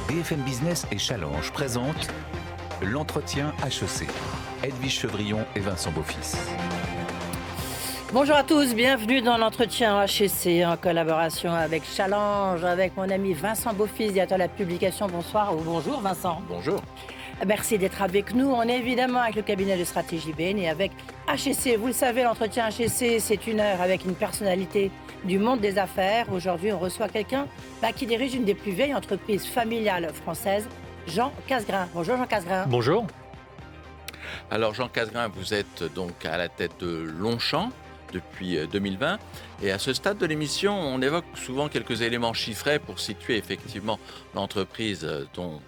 BFM Business et Challenge présentent l'entretien HEC. Edwige Chevrillon et Vincent Beaufils. Bonjour à tous, bienvenue dans l'entretien HEC en collaboration avec Challenge, avec mon ami Vincent Beaufils, directeur de la publication. Bonsoir ou bonjour Vincent. Bonjour. Merci d'être avec nous. On est évidemment avec le cabinet de stratégie Bain et avec HEC. Vous le savez, l'entretien HEC, c'est une heure avec une personnalité du monde des affaires. Aujourd'hui, on reçoit quelqu'un qui dirige une des plus vieilles entreprises familiales françaises, Jean Casgrain. Bonjour Jean Casgrain. Bonjour. Alors Jean Casgrain, vous êtes donc à la tête de Longchamp depuis 2020. Et à ce stade de l'émission, on évoque souvent quelques éléments chiffrés pour situer effectivement l'entreprise dont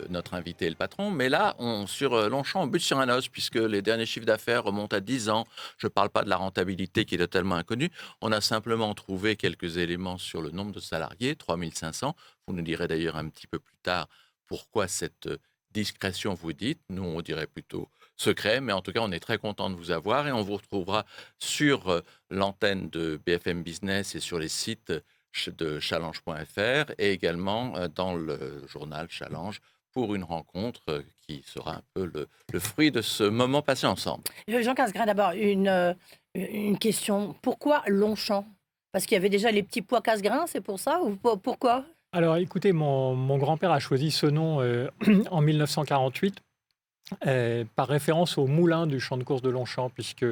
notre invité est le patron. Mais là, sur Longchamp, on bute sur un os puisque les derniers chiffres d'affaires remontent à 10 ans. Je ne parle pas de la rentabilité qui est totalement inconnue. On a simplement trouvé quelques éléments sur le nombre de salariés, 3500. Vous nous direz d'ailleurs un petit peu plus tard pourquoi cette discrétion, vous dites. Nous, on dirait plutôt secret, mais en tout cas, on est très content de vous avoir et on vous retrouvera sur l'antenne de BFM Business et sur les sites de challenge.fr et également dans le journal Challenge pour une rencontre qui sera un peu le fruit de ce moment passé ensemble. Jean Casgrain, d'abord, une question. Pourquoi Longchamp ? Parce qu'il y avait déjà les petits pois Casgrain, c'est pour ça ou pourquoi ? Alors écoutez, mon grand-père a choisi ce nom en 1948 par référence au moulin du champ de course de Longchamp, puisque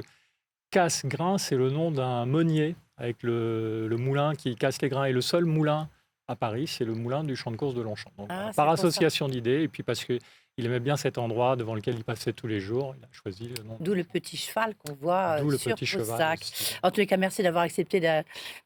Casgrain, c'est le nom d'un meunier avec le moulin qui casse les grains. Et le seul moulin à Paris, c'est le moulin du champ de course de Longchamp. Donc, par association d'idées, et puis parce qu'il aimait bien cet endroit devant lequel il passait tous les jours, il a choisi le nom. D'où le petit cheval qu'on voit sur vos sacs. Aussi. En tous les cas, merci d'avoir accepté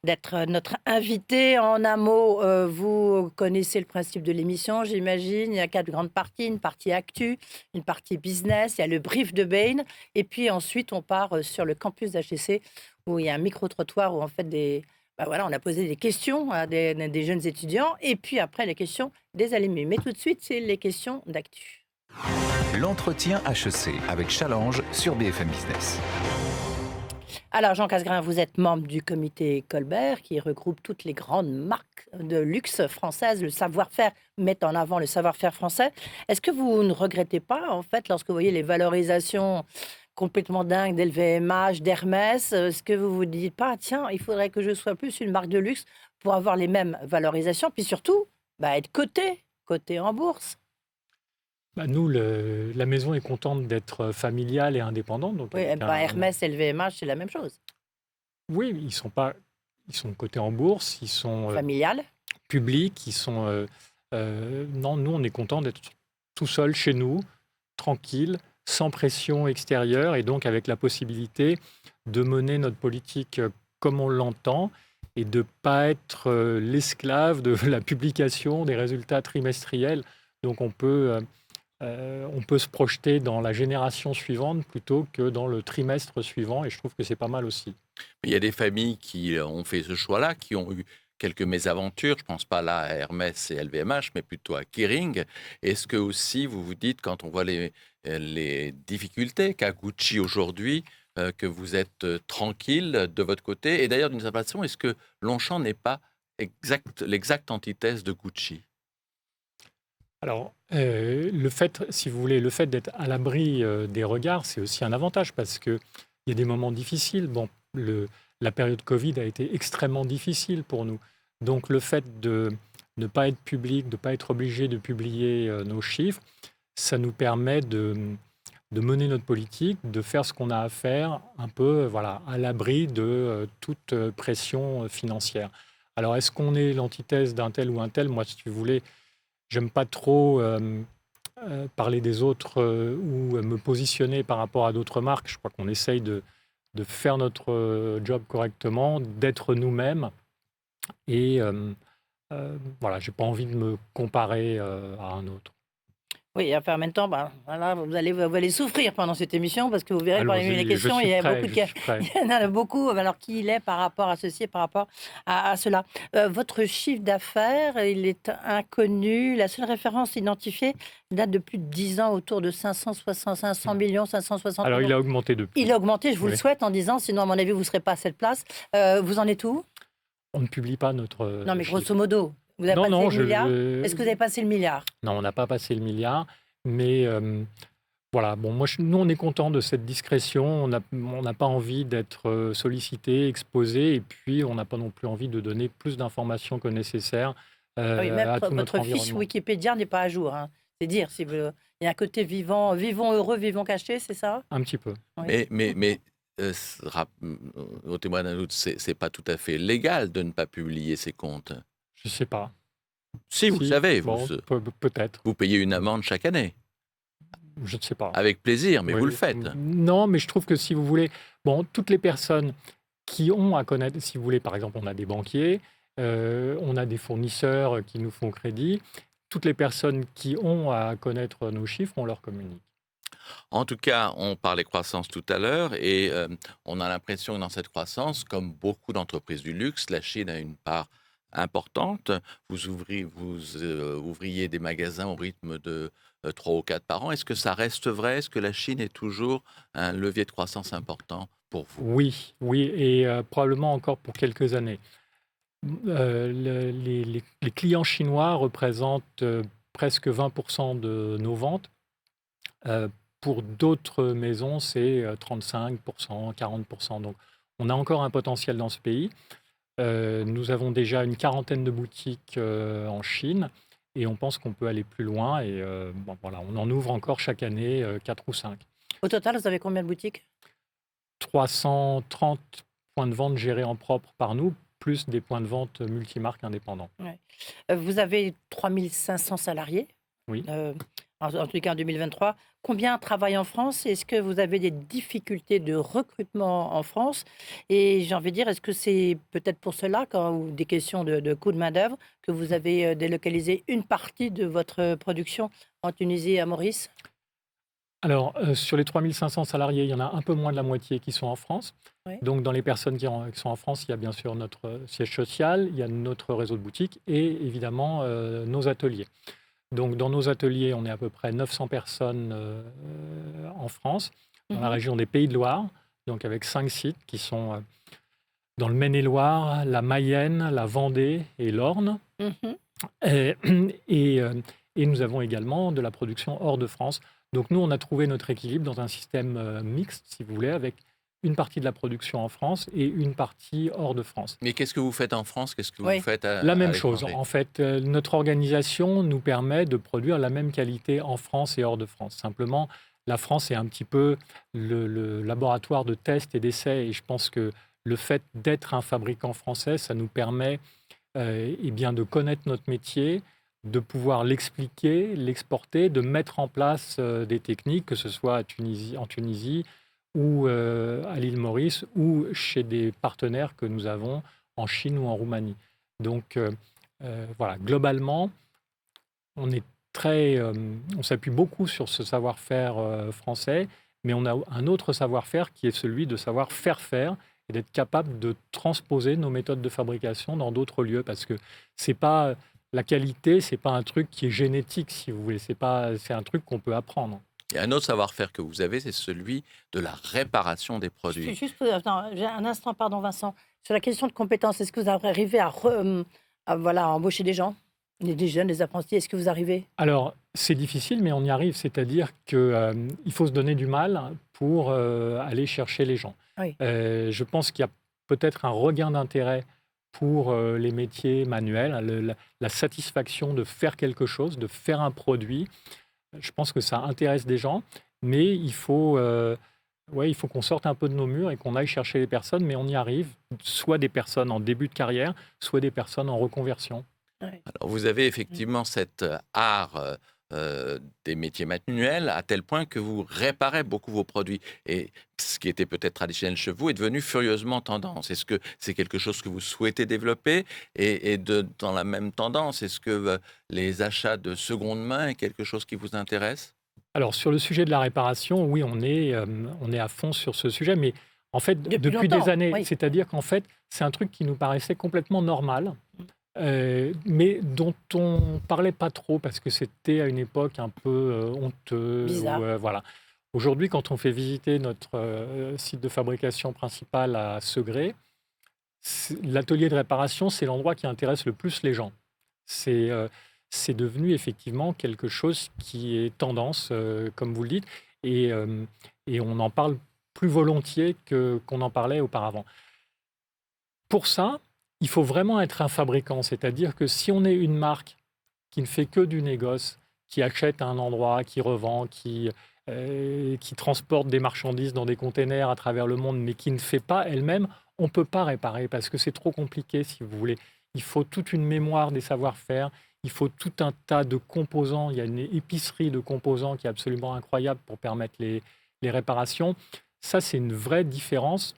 d'être notre invité. En un mot, vous connaissez le principe de l'émission, j'imagine. Il y a 4 grandes parties. Une partie actu, une partie business, il y a le brief de Bain. Et puis ensuite, on part sur le campus d'HEC où il y a un micro-trottoir où en fait on a posé des questions à des jeunes étudiants. Et puis après, les questions des alumni. Mais tout de suite, c'est les questions d'actu. L'entretien HEC avec Challenge sur BFM Business. Alors Jean Casgrain, vous êtes membre du comité Colbert qui regroupe toutes les grandes marques de luxe françaises. Le savoir-faire met en avant le savoir-faire français. Est-ce que vous ne regrettez pas, en fait, lorsque vous voyez les valorisations complètement dingues d'LVMH, d'Hermès, est-ce que vous vous dites pas, tiens, il faudrait que je sois plus une marque de luxe pour avoir les mêmes valorisations, puis surtout, être cotée en bourse? Nous, la maison est contente d'être familiale et indépendante. Donc oui, Hermès et LVMH, c'est la même chose. Oui, ils sont cotés en bourse, ils sont familiales, publics, ils sont. Non, nous, on est content d'être tout seul chez nous, tranquille, sans pression extérieure, et donc avec la possibilité de mener notre politique comme on l'entend et de ne pas être l'esclave de la publication des résultats trimestriels. Donc on peut se projeter dans la génération suivante plutôt que dans le trimestre suivant, et je trouve que c'est pas mal aussi. Il y a des familles qui ont fait ce choix-là, qui ont eu quelques mésaventures. Je ne pense pas là à Hermès et LVMH, mais plutôt à Kering. Est-ce que aussi, vous vous dites, quand on voit les difficultés qu'a Gucci aujourd'hui, que vous êtes tranquille de votre côté? Et d'ailleurs, d'une certaine façon, est-ce que Longchamp n'est pas l'exacte antithèse de Gucci? Alors, le fait d'être à l'abri des regards, c'est aussi un avantage parce qu'il y a des moments difficiles. La période Covid a été extrêmement difficile pour nous. Donc, le fait de ne pas être public, de ne pas être obligé de publier nos chiffres, ça nous permet de mener notre politique, de faire ce qu'on a à faire, un peu à l'abri de toute pression financière. Alors, est-ce qu'on est l'antithèse d'un tel ou un tel ? Moi, si vous voulez, j'aime pas trop parler des autres ou me positionner par rapport à d'autres marques. Je crois qu'on essaye de faire notre job correctement, d'être nous-mêmes. Et j'ai pas envie de me comparer à un autre. Oui, enfin, en même temps, vous allez souffrir pendant cette émission parce que vous verrez parmi les questions, il y en a beaucoup. Alors, qui il est par rapport à ceci, par rapport à cela. Votre chiffre d'affaires, il est inconnu. La seule référence identifiée date de plus de 10 ans, autour de 500 millions, 560 Alors, millions. il a augmenté depuis. Il a augmenté, je vous le souhaite, en disant, sinon, à mon avis, vous ne serez pas à cette place. Vous en êtes où ? On ne publie pas notre Non, mais chiffre. grosso modo, Vous avez Non, passé non, le milliard? Est-ce que vous avez passé le milliard? non, on n'a pas passé le milliard, mais voilà. Bon, nous, on est content de cette discrétion. On n'a pas envie d'être sollicité, exposé, et puis on n'a pas non plus envie de donner plus d'informations que nécessaire Ah oui, même à tout notre votre fiche environnement. Wikipédia n'est pas à jour, hein. C'est dire, si vous il y a un côté vivant vivons heureux, vivons cachés, c'est ça? Un petit peu. Oui. Mais au témoin d'un doute, c'est pas tout à fait légal de ne pas publier ces comptes. Je sais pas. Si, vous Si, savez, bon, peut-être. vous payez une amende chaque année. Je ne sais pas. Avec plaisir, mais Oui. vous le faites. Non, mais je trouve que si vous voulez, bon, toutes les personnes qui ont à connaître, si vous voulez, par exemple, on a des banquiers, on a des fournisseurs qui nous font crédit. Toutes les personnes qui ont à connaître nos chiffres, on leur communique. En tout cas, on parlait croissance tout à l'heure et on a l'impression que dans cette croissance, comme beaucoup d'entreprises du luxe, la Chine a une part importante. Vous ouvriez des magasins au rythme de 3 ou 4 par an. Est-ce que ça reste vrai? Est-ce que la Chine est toujours un levier de croissance important pour vous? Oui, oui, et probablement encore pour quelques années. Les clients chinois représentent presque 20% de nos ventes. Pour d'autres maisons, c'est 35%, 40%. Donc, on a encore un potentiel dans ce pays. Nous avons déjà une quarantaine de boutiques en Chine et on pense qu'on peut aller plus loin. Et bon, voilà, on en ouvre encore chaque année 4 ou 5. Au total, vous avez combien de boutiques? 330 points de vente gérés en propre par nous, plus des points de vente multimarques indépendants. Ouais. Vous avez 3500 salariés, Oui. en tout cas en 2023. Combien travaillent en France? Est-ce que vous avez des difficultés de recrutement en France? Et j'ai envie de dire, est-ce que c'est peut-être pour cela, ou des questions de coût de main-d'œuvre, que vous avez délocalisé une partie de votre production en Tunisie et à Maurice? Alors, sur les 3500 salariés, il y en a un peu moins de la moitié qui sont en France. Oui. Donc, dans les personnes qui sont en France, il y a bien sûr notre siège social, il y a notre réseau de boutiques et évidemment nos ateliers. Donc, dans nos ateliers, on est à peu près 900 personnes en France, dans la région des Pays de Loire, donc avec 5 sites qui sont dans le Maine-et-Loire, la Mayenne, la Vendée et l'Orne. Et nous avons également de la production hors de France. Donc nous, on a trouvé notre équilibre dans un système mixte, si vous voulez, avec une partie de la production en France et une partie hors de France. Mais qu'est-ce que vous faites en France? Qu'est-ce que Oui. vous faites à La même l'étranger? chose. En fait, notre organisation nous permet de produire la même qualité en France et hors de France. Simplement, la France est un petit peu le laboratoire de tests et d'essais. Et je pense que le fait d'être un fabricant français, ça nous permet eh bien, de connaître notre métier, de pouvoir l'expliquer, l'exporter, de mettre en place des techniques, que ce soit en Tunisie ou à l'île Maurice ou chez des partenaires que nous avons en Chine ou en Roumanie. Donc voilà, globalement, on s'appuie beaucoup sur ce savoir-faire français, mais on a un autre savoir-faire qui est celui de savoir faire et d'être capable de transposer nos méthodes de fabrication dans d'autres lieux, parce que c'est pas la qualité, c'est pas un truc qui est génétique, si vous voulez. C'est un truc qu'on peut apprendre. Et un autre savoir-faire que vous avez, c'est celui de la réparation des produits. J'ai un instant, pardon Vincent. Sur la question de compétences, est-ce que vous arrivez à embaucher des gens, des jeunes, des apprentis? Est-ce que vous arrivez? Alors, c'est difficile, mais on y arrive. C'est-à-dire qu'il faut se donner du mal pour aller chercher les gens. Oui. Je pense qu'il y a peut-être un regain d'intérêt pour les métiers manuels, la satisfaction de faire quelque chose, de faire un produit. Je pense que ça intéresse des gens, mais il faut qu'on sorte un peu de nos murs et qu'on aille chercher les personnes, mais on y arrive, soit des personnes en début de carrière, soit des personnes en reconversion. Alors, vous avez effectivement cet art des métiers manuels à tel point que vous réparez beaucoup vos produits. Et ce qui était peut-être traditionnel chez vous est devenu furieusement tendance. Est-ce que c'est quelque chose que vous souhaitez développer? Dans la même tendance, est-ce que les achats de seconde main est quelque chose qui vous intéresse? Alors, sur le sujet de la réparation, oui, on est à fond sur ce sujet, mais en fait, depuis des années, oui. C'est-à-dire qu'en fait, c'est un truc qui nous paraissait complètement normal, mais dont on ne parlait pas trop parce que c'était à une époque un peu honteux. Bizarre. Voilà. Aujourd'hui, quand on fait visiter notre site de fabrication principal à Segré, l'atelier de réparation, c'est l'endroit qui intéresse le plus les gens. C'est devenu effectivement quelque chose qui est tendance, comme vous le dites, et on en parle plus volontiers qu'on en parlait auparavant. Pour ça, il faut vraiment être un fabricant, c'est-à-dire que si on est une marque qui ne fait que du négoce, qui achète à un endroit, qui revend, qui transporte des marchandises dans des containers à travers le monde, mais qui ne fait pas elle-même, on ne peut pas réparer parce que c'est trop compliqué, si vous voulez. Il faut toute une mémoire des savoir-faire, il faut tout un tas de composants. Il y a une épicerie de composants qui est absolument incroyable pour permettre les réparations. Ça, c'est une vraie différence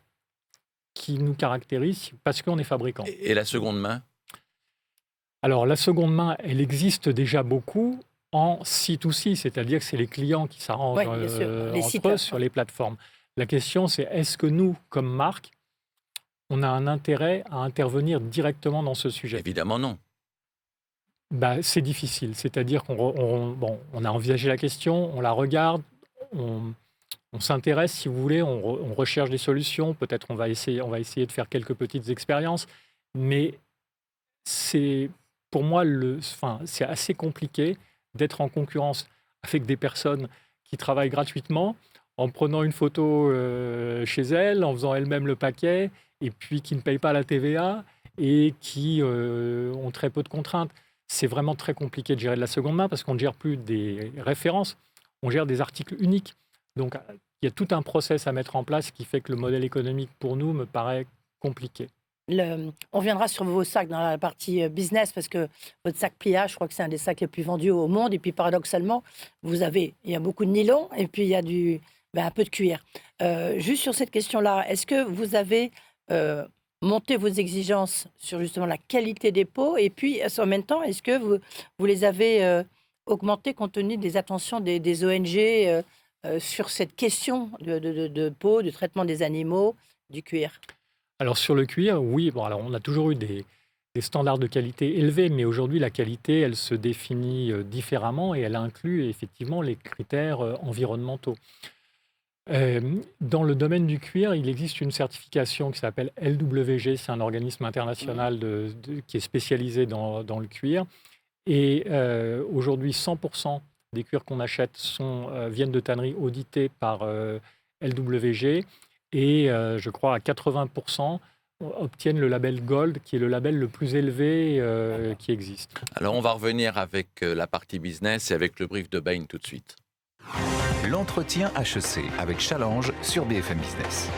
qui nous caractérise parce qu'on est fabricant. Et la seconde main? Alors, la seconde main, elle existe déjà beaucoup en C2C, c'est-à-dire que c'est les clients qui s'arrangent entre eux sur les plateformes. La question, c'est est-ce que nous, comme marque, on a un intérêt à intervenir directement dans ce sujet? Évidemment non. C'est difficile, c'est-à-dire on a envisagé la question, on la regarde, on s'intéresse, si vous voulez, on recherche des solutions, peut-être on va essayer de faire quelques petites expériences, mais pour moi, c'est assez compliqué d'être en concurrence avec des personnes qui travaillent gratuitement, en prenant une photo chez elles, en faisant elles-mêmes le paquet, et puis qui ne payent pas la TVA et qui ont très peu de contraintes. C'est vraiment très compliqué de gérer de la seconde main parce qu'on ne gère plus des références, on gère des articles uniques. Donc, il y a tout un process à mettre en place qui fait que le modèle économique, pour nous, me paraît compliqué. On viendra sur vos sacs dans la partie business parce que votre sac pliage, je crois que c'est un des sacs les plus vendus au monde. Et puis, paradoxalement, il y a beaucoup de nylon et puis il y a un peu de cuir. Juste sur cette question-là, est-ce que vous avez monté vos exigences sur justement la qualité des peaux et puis en même temps, est-ce que vous les avez augmentées compte tenu des attentions des ONG sur cette question de peau, du traitement des animaux, du cuir? Alors sur le cuir, oui, alors on a toujours eu des standards de qualité élevés, mais aujourd'hui la qualité, elle se définit différemment et elle inclut effectivement les critères environnementaux. Dans le domaine du cuir, il existe une certification qui s'appelle LWG, c'est un organisme international qui est spécialisé dans le cuir. Et aujourd'hui, 100% des cuirs qu'on achète viennent de tanneries auditées par LWG. Et je crois à 80% obtiennent le label Gold, qui est le label le plus élevé qui existe. Alors on va revenir avec la partie business et avec le brief de Bain tout de suite. L'entretien HEC avec Challenge sur BFM Business.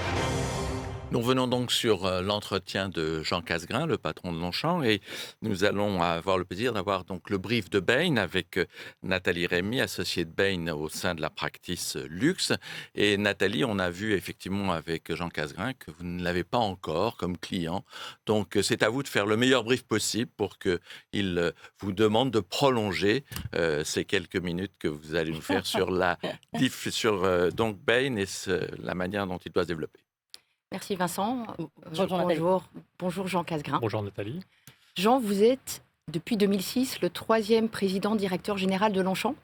Nous revenons donc sur l'entretien de Jean Casgrain, le patron de Longchamp, et nous allons avoir le plaisir d'avoir donc le brief de Bain avec Nathalie Rémy, associée de Bain au sein de la practice luxe. Et Nathalie, on a vu effectivement avec Jean Casgrain que vous ne l'avez pas encore comme client. Donc c'est à vous de faire le meilleur brief possible pour qu'il vous demande de prolonger ces quelques minutes que vous allez nous faire sur donc Bain et la manière dont il doit se développer. Merci Vincent. Bonjour Jean Casgrain. Bonjour Nathalie. Jean, vous êtes depuis 2006 le 3e président directeur général de Longchamp.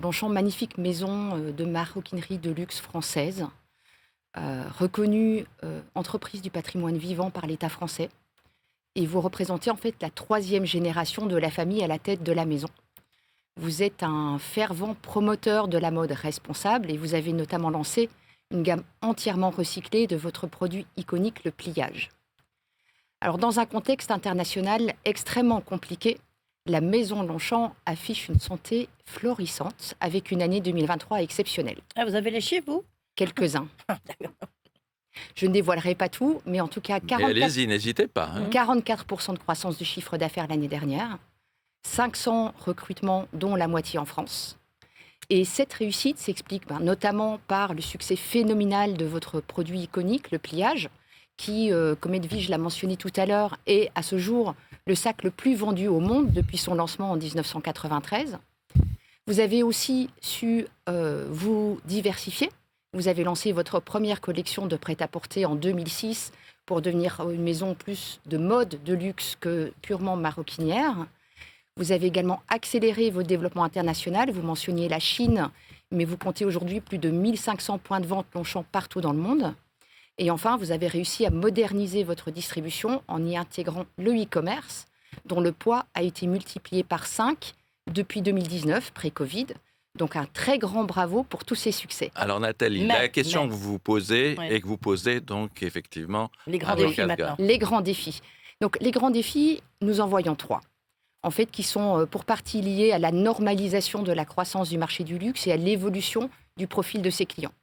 Longchamp, magnifique maison de maroquinerie de luxe française, reconnue entreprise du patrimoine vivant par l'État français. Et vous représentez en fait la 3e génération de la famille à la tête de la maison. Vous êtes un fervent promoteur de la mode responsable et vous avez notamment lancé une gamme entièrement recyclée de votre produit iconique, le pliage. Alors, dans un contexte international extrêmement compliqué, la maison Longchamp affiche une santé florissante avec une année 2023 exceptionnelle. Ah, vous avez les chiffres, vous? Quelques-uns. Je ne dévoilerai pas tout, mais en tout cas, 44%, allez-y, n'hésitez pas. 44% de croissance du chiffre d'affaires l'année dernière, 500 recrutements, dont la moitié en France. Et cette réussite s'explique notamment par le succès phénoménal de votre produit iconique, le pliage, qui, comme Edwige l'a mentionné tout à l'heure, est à ce jour le sac le plus vendu au monde depuis son lancement en 1993. Vous avez aussi su vous diversifier. Vous avez lancé votre première collection de prêt-à-porter en 2006 pour devenir une maison plus de mode de luxe que purement maroquinière. Vous avez également accéléré votre développement international. Vous mentionniez la Chine, mais vous comptez aujourd'hui plus de 1500 points de vente Longchamp partout dans le monde. Et enfin, vous avez réussi à moderniser votre distribution en y intégrant le e-commerce. dont le poids a été multiplié par 5 depuis 2019, pré-Covid. Donc un très grand bravo pour tous ces succès. Alors Nathalie, la question que vous vous posez et que vous posez donc effectivement Les grands à Jean défis Casgrain. maintenant. Les grands défis. Donc les grands défis, nous en voyons 3. En fait, qui sont pour partie liés à la normalisation de la croissance du marché du luxe et à l'évolution du profil de ses clients.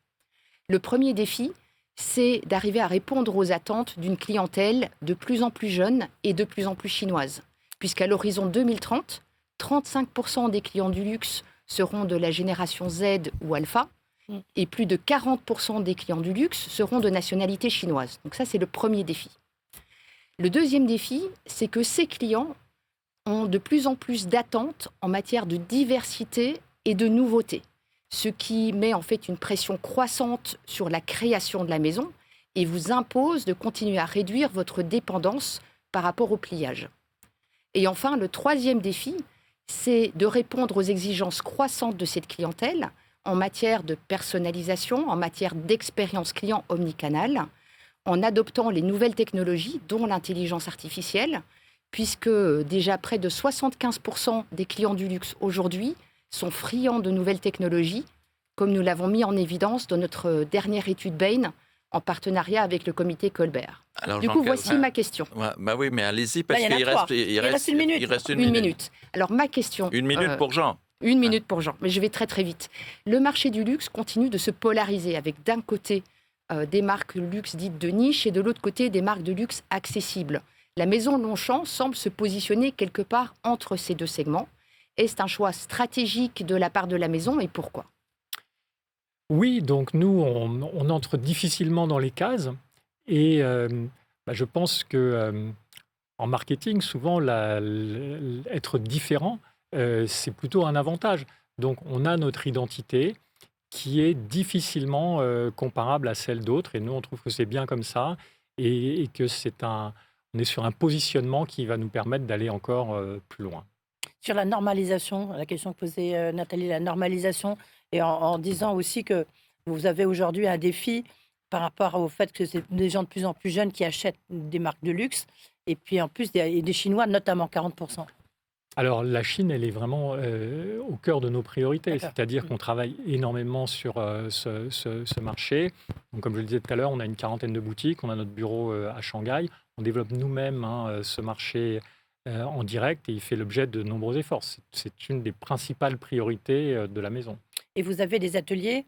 Le premier défi, c'est d'arriver à répondre aux attentes d'une clientèle de plus en plus jeune et de plus en plus chinoise. Puisqu'à l'horizon 2030, 35% des clients du luxe seront de la génération Z ou Alpha, et plus de 40% des clients du luxe seront de nationalité chinoise. Donc ça, c'est le premier défi. Le deuxième défi, c'est que ces clients ont de plus en plus d'attentes en matière de diversité et de nouveauté, ce qui met en fait une pression croissante sur la création de la maison et vous impose de continuer à réduire votre dépendance par rapport au pliage. Et enfin, le troisième défi, c'est de répondre aux exigences croissantes de cette clientèle en matière de personnalisation, en matière d'expérience client omnicanal, en adoptant les nouvelles technologies, dont l'intelligence artificielle, puisque déjà près de 75% des clients du luxe aujourd'hui sont friands de nouvelles technologies, comme nous l'avons mis en évidence dans notre dernière étude Bain, en partenariat avec le comité Colbert. Alors, Du coup, voici ma question. Bah oui, mais allez-y, parce Là, il y en a qu'il trois. reste, il reste une minute. il reste Une minute. Alors, ma question... Une minute pour Jean. Une minute pour Jean, mais je vais très très vite. Le marché du luxe continue de se polariser avec d'un côté des marques luxe dites de niche et de l'autre côté des marques de luxe accessibles. La maison Longchamp semble se positionner quelque part entre ces deux segments. Est-ce un choix stratégique de la part de la maison et pourquoi ? Oui, donc nous, on entre difficilement dans les cases et je pense que en marketing, souvent, être différent, c'est plutôt un avantage. Donc, on a notre identité qui est difficilement comparable à celle d'autres et nous, on trouve que c'est bien comme ça et que on est sur un positionnement qui va nous permettre d'aller encore plus loin. Sur la normalisation, la question que posait Nathalie, la normalisation, et en disant aussi que vous avez aujourd'hui un défi par rapport au fait que c'est des gens de plus en plus jeunes qui achètent des marques de luxe, et puis en plus des Chinois, notamment 40%. Alors la Chine, elle est vraiment au cœur de nos priorités, D'accord. c'est-à-dire qu'on travaille énormément sur ce marché. Donc, comme je le disais tout à l'heure, on a une 40aine de boutiques, on a notre bureau à Shanghai, on développe nous-mêmes ce marché en direct et il fait l'objet de nombreux efforts. C'est une des principales priorités de la maison. Et vous avez des ateliers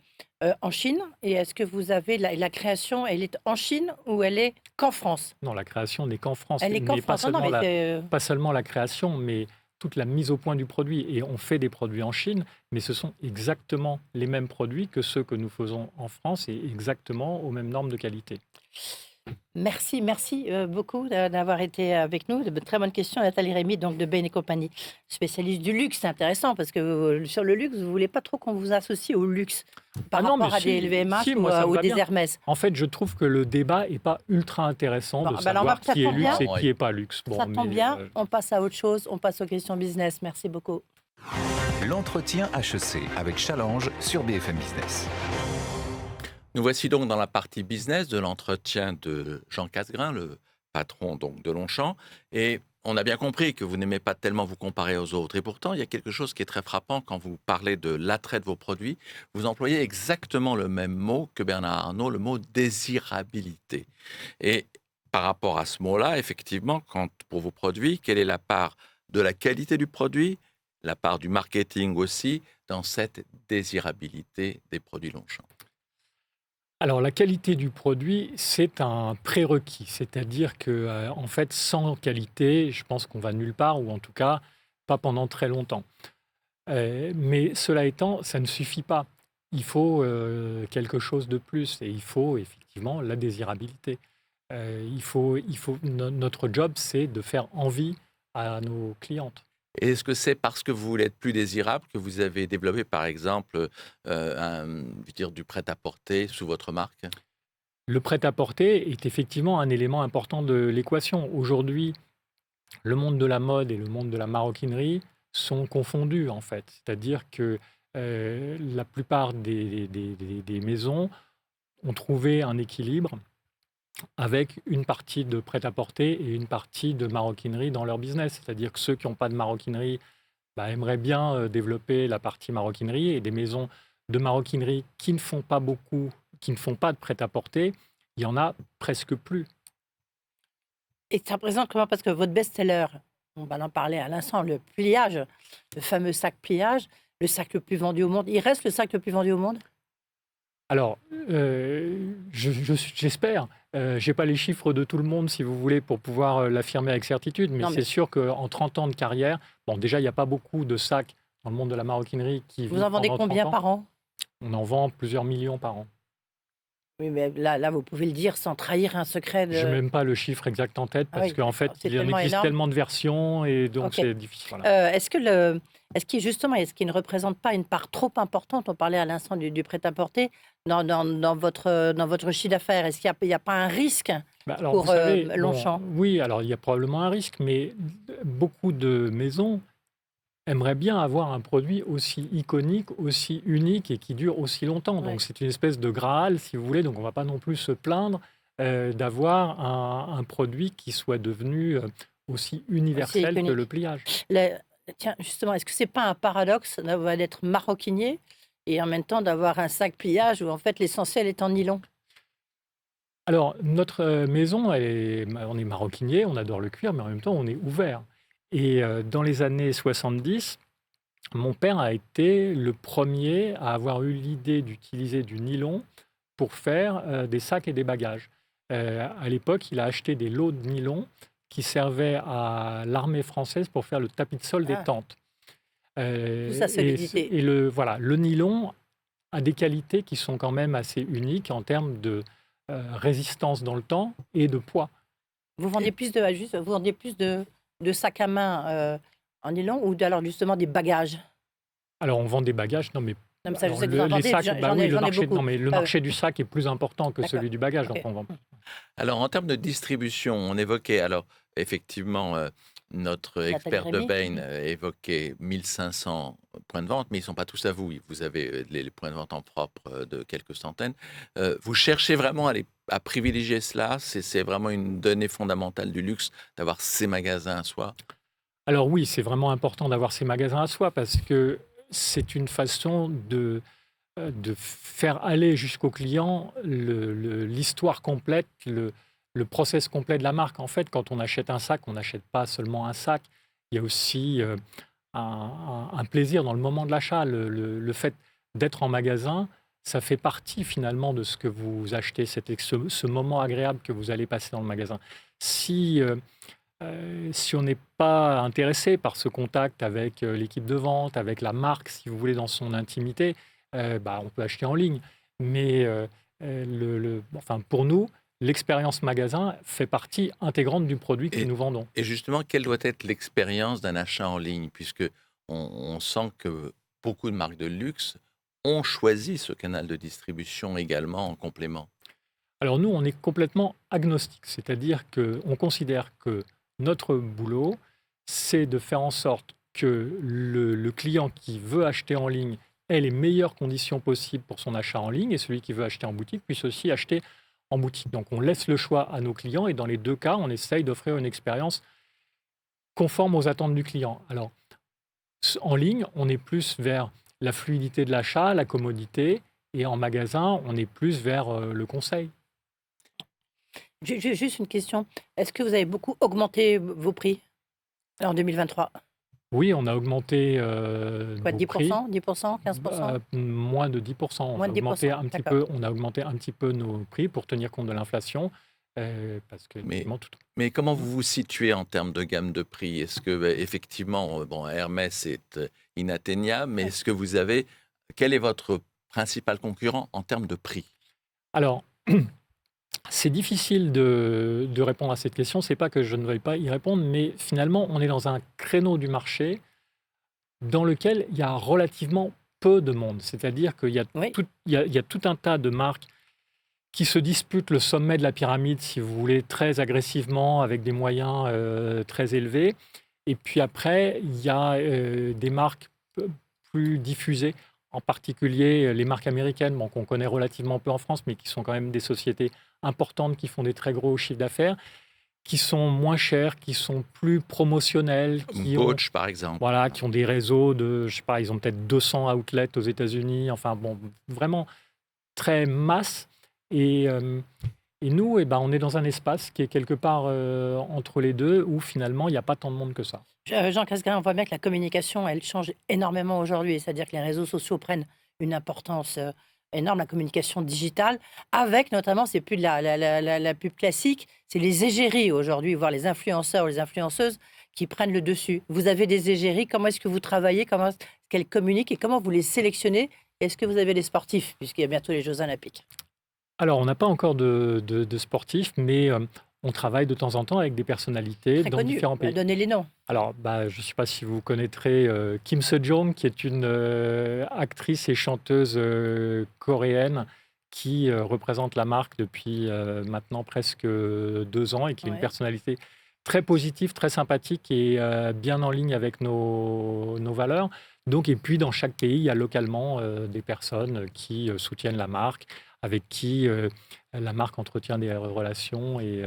en Chine, et est-ce que vous avez la création, elle est en Chine ou elle est qu'en France ? Non, la création n'est qu'en France, Elle est qu'en mais pas France. Ah non, seulement, mais pas seulement la création, mais toute la mise au point du produit. Et on fait des produits en Chine, mais ce sont exactement les mêmes produits que ceux que nous faisons en France et exactement aux mêmes normes de qualité. Merci beaucoup d'avoir été avec nous. De très bonnes questions, Nathalie Rémy, donc de Bain & Compagnie, spécialiste du luxe. C'est intéressant parce que sur le luxe, vous ne voulez pas trop qu'on vous associe au luxe par non, rapport mais à des LVMH moi, ça me ou va des bien. Hermès. En fait, je trouve que le débat n'est pas ultra intéressant Bon, de bah alors, savoir ça qui est tombe luxe bien. et qui n'est pas luxe. Ça tombe mais, bien, on passe à autre chose, on passe aux questions business. Merci beaucoup. L'entretien HEC avec Challenge sur BFM Business. Nous voici donc dans la partie business de l'entretien de Jean Casgrain, le patron donc de Longchamp. Et on a bien compris que vous n'aimez pas tellement vous comparer aux autres. Et pourtant, il y a quelque chose qui est très frappant quand vous parlez de l'attrait de vos produits. Vous employez exactement le même mot que Bernard Arnault, le mot désirabilité. Et par rapport à ce mot-là, effectivement, pour vos produits, quelle est la part de la qualité du produit, la part du marketing aussi, dans cette désirabilité des produits Longchamp ? Alors, la qualité du produit, c'est un prérequis. C'est-à-dire que, en fait, sans qualité, je pense qu'on va nulle part, ou en tout cas, pas pendant très longtemps. Mais cela étant, ça ne suffit pas. Il faut quelque chose de plus, et il faut effectivement la désirabilité. Notre job, c'est de faire envie à nos clientes. Et est-ce que c'est parce que vous voulez être plus désirable que vous avez développé, par exemple, du prêt-à-porter sous votre marque ? Le prêt-à-porter est effectivement un élément important de l'équation. Aujourd'hui, le monde de la mode et le monde de la maroquinerie sont confondus, en fait. C'est-à-dire que la plupart des maisons ont trouvé un équilibre avec une partie de prêt-à-porter et une partie de maroquinerie dans leur business. C'est-à-dire que ceux qui n'ont pas de maroquinerie aimeraient bien développer la partie maroquinerie, et des maisons de maroquinerie qui ne font pas beaucoup, qui ne font pas de prêt-à-porter, il y en a presque plus. Et ça représente comment? Parce que votre best-seller, on va en parler à l'instant, le pliage, le fameux sac pliage, le sac le plus vendu au monde. Il reste le sac le plus vendu au monde? Alors, j'espère. Je n'ai pas les chiffres de tout le monde, si vous voulez, pour pouvoir l'affirmer avec certitude, mais Non, c'est mais sûr qu'en 30 ans de carrière, bon, déjà, il n'y a pas beaucoup de sacs dans le monde de la maroquinerie qui vous vivent en vendez pendant 30 combien ans. par an? On en vend plusieurs millions par an. Oui, mais là, vous pouvez le dire sans trahir un secret Je n'ai de... même pas le chiffre exact en tête, Ah parce oui, qu'en fait, d'accord, c'est il en tellement existe énorme. tellement de versions, et donc Ok. c'est difficile. Voilà. Est-ce qu'il ne représente pas une part trop importante, on parlait à l'instant du prêt-à-porter, dans votre chiffre d'affaires? Est-ce qu'il n'y a pas un risque Alors, pour vous savez, Longchamp? oui, alors il y a probablement un risque, mais beaucoup de maisons aimeraient bien avoir un produit aussi iconique, aussi unique et qui dure aussi longtemps. Ouais. Donc c'est une espèce de Graal, si vous voulez. Donc on ne va pas non plus se plaindre d'avoir un produit qui soit devenu aussi universel que iconique. le pliage. Tiens, justement, est-ce que c'est pas un paradoxe d'être maroquinier et en même temps d'avoir un sac pliage où en fait l'essentiel est en nylon? Alors, notre maison, on est maroquinier, on adore le cuir, mais en même temps, on est ouvert. Et dans les années 70, mon père a été le premier à avoir eu l'idée d'utiliser du nylon pour faire des sacs et des bagages. À l'époque, il a acheté des lots de nylon qui servaient à l'armée française pour faire le tapis de sol des Ah. tentes. Toute sa solidité. Et le nylon a des qualités qui sont quand même assez uniques en termes de résistance dans le temps et de poids. Vous vendiez plus de sacs à main en nylon ou alors justement des bagages? Alors, on vend des bagages, non, mais Non, mais ça, je alors, sais que vous en les vendez, sacs, j'en ai beaucoup. non, mais le Ah oui. marché du sac est plus important que D'accord. celui du bagage, Ok. donc on vend. Alors, en termes de distribution, on évoquait, alors, effectivement, notre Nathalie expert de Rémy. Bain évoquait 1500 points de vente, mais ils ne sont pas tous à vous. Vous avez les points de vente en propre de quelques centaines. Vous cherchez vraiment à privilégier cela? C'est vraiment une donnée fondamentale du luxe d'avoir ces magasins à soi? Alors oui, c'est vraiment important d'avoir ces magasins à soi parce que c'est une façon de faire aller jusqu'au client l'histoire complète, le process complet de la marque. En fait, quand on achète un sac, on n'achète pas seulement un sac, il y a aussi un plaisir dans le moment de l'achat. Le fait d'être en magasin, ça fait partie finalement de ce que vous achetez, ce moment agréable que vous allez passer dans le magasin. Si on n'est pas intéressé par ce contact avec l'équipe de vente, avec la marque, si vous voulez, dans son intimité, on peut acheter en ligne. Mais enfin, pour nous, l'expérience magasin fait partie intégrante du produit que nous vendons. Et justement, quelle doit être l'expérience d'un achat en ligne? Puisque on sent que beaucoup de marques de luxe ont choisi ce canal de distribution également en complément. Alors nous, on est complètement agnostique, c'est-à-dire qu'on considère que notre boulot, c'est de faire en sorte que le client qui veut acheter en ligne ait les meilleures conditions possibles pour son achat en ligne, et celui qui veut acheter en boutique puisse aussi acheter en boutique. Donc on laisse le choix à nos clients, et dans les deux cas, on essaye d'offrir une expérience conforme aux attentes du client. Alors, en ligne, on est plus vers la fluidité de l'achat, la commodité, et en magasin, on est plus vers le conseil. Juste une question. Est-ce que vous avez beaucoup augmenté vos prix en 2023? Oui, on a augmenté Quoi, nos 10%, prix. 10%, 15%? Moins de 10%. Moins de 10%, d'accord. On a augmenté un petit peu nos prix pour tenir compte de l'inflation. Parce que, mais comment vous vous situez en termes de gamme de prix? Est-ce que, effectivement, Hermès est inatteignable, mais est-ce que vous avez... Quel est votre principal concurrent en termes de prix? Alors, c'est difficile de répondre à cette question. C'est pas que je ne veuille pas y répondre, mais finalement, on est dans un créneau du marché dans lequel il y a relativement peu de monde. C'est-à-dire qu'il y a, Oui. il y a tout un tas de marques qui se disputent le sommet de la pyramide, si vous voulez, très agressivement, avec des moyens très élevés. Et puis après, il y a des marques plus diffusées. en particulier les marques américaines, bon, qu'on connaît relativement peu en France, mais qui sont quand même des sociétés importantes qui font des très gros chiffres d'affaires, qui sont moins chères, qui sont plus promotionnelles, Coach, par exemple. Voilà, qui ont des réseaux de, je sais pas, ils ont peut-être 200 outlets aux États-Unis, enfin bon, vraiment très masse. Et nous, on est dans un espace qui est quelque part entre les deux, où finalement, il n'y a pas tant de monde que ça. Jean Casgrain, on voit bien que la communication, elle change énormément aujourd'hui. C'est-à-dire que les réseaux sociaux prennent une importance énorme, la communication digitale, avec notamment, c'est plus de la pub classique, c'est les égéries aujourd'hui, voire les influenceurs ou les influenceuses qui prennent le dessus. Vous avez des égéries, comment est-ce que vous travaillez, comment est-ce qu'elles communiquent et comment vous les sélectionnez? Est-ce que vous avez des sportifs, puisqu'il y a bientôt les Jeux Olympiques? Alors, on n'a pas encore de sportifs, mais on travaille de temps en temps avec des personnalités Très dans connues, différents pays. donnez les noms. Alors, je ne sais pas si vous connaîtrez Kim Seo-jong, qui est une actrice et chanteuse coréenne qui représente la marque depuis maintenant presque 2 ans et qui est une Ouais. personnalité très positive, très sympathique et bien en ligne avec nos valeurs. Donc, et puis, dans chaque pays, il y a localement des personnes qui soutiennent la marque, avec qui la marque entretient des relations et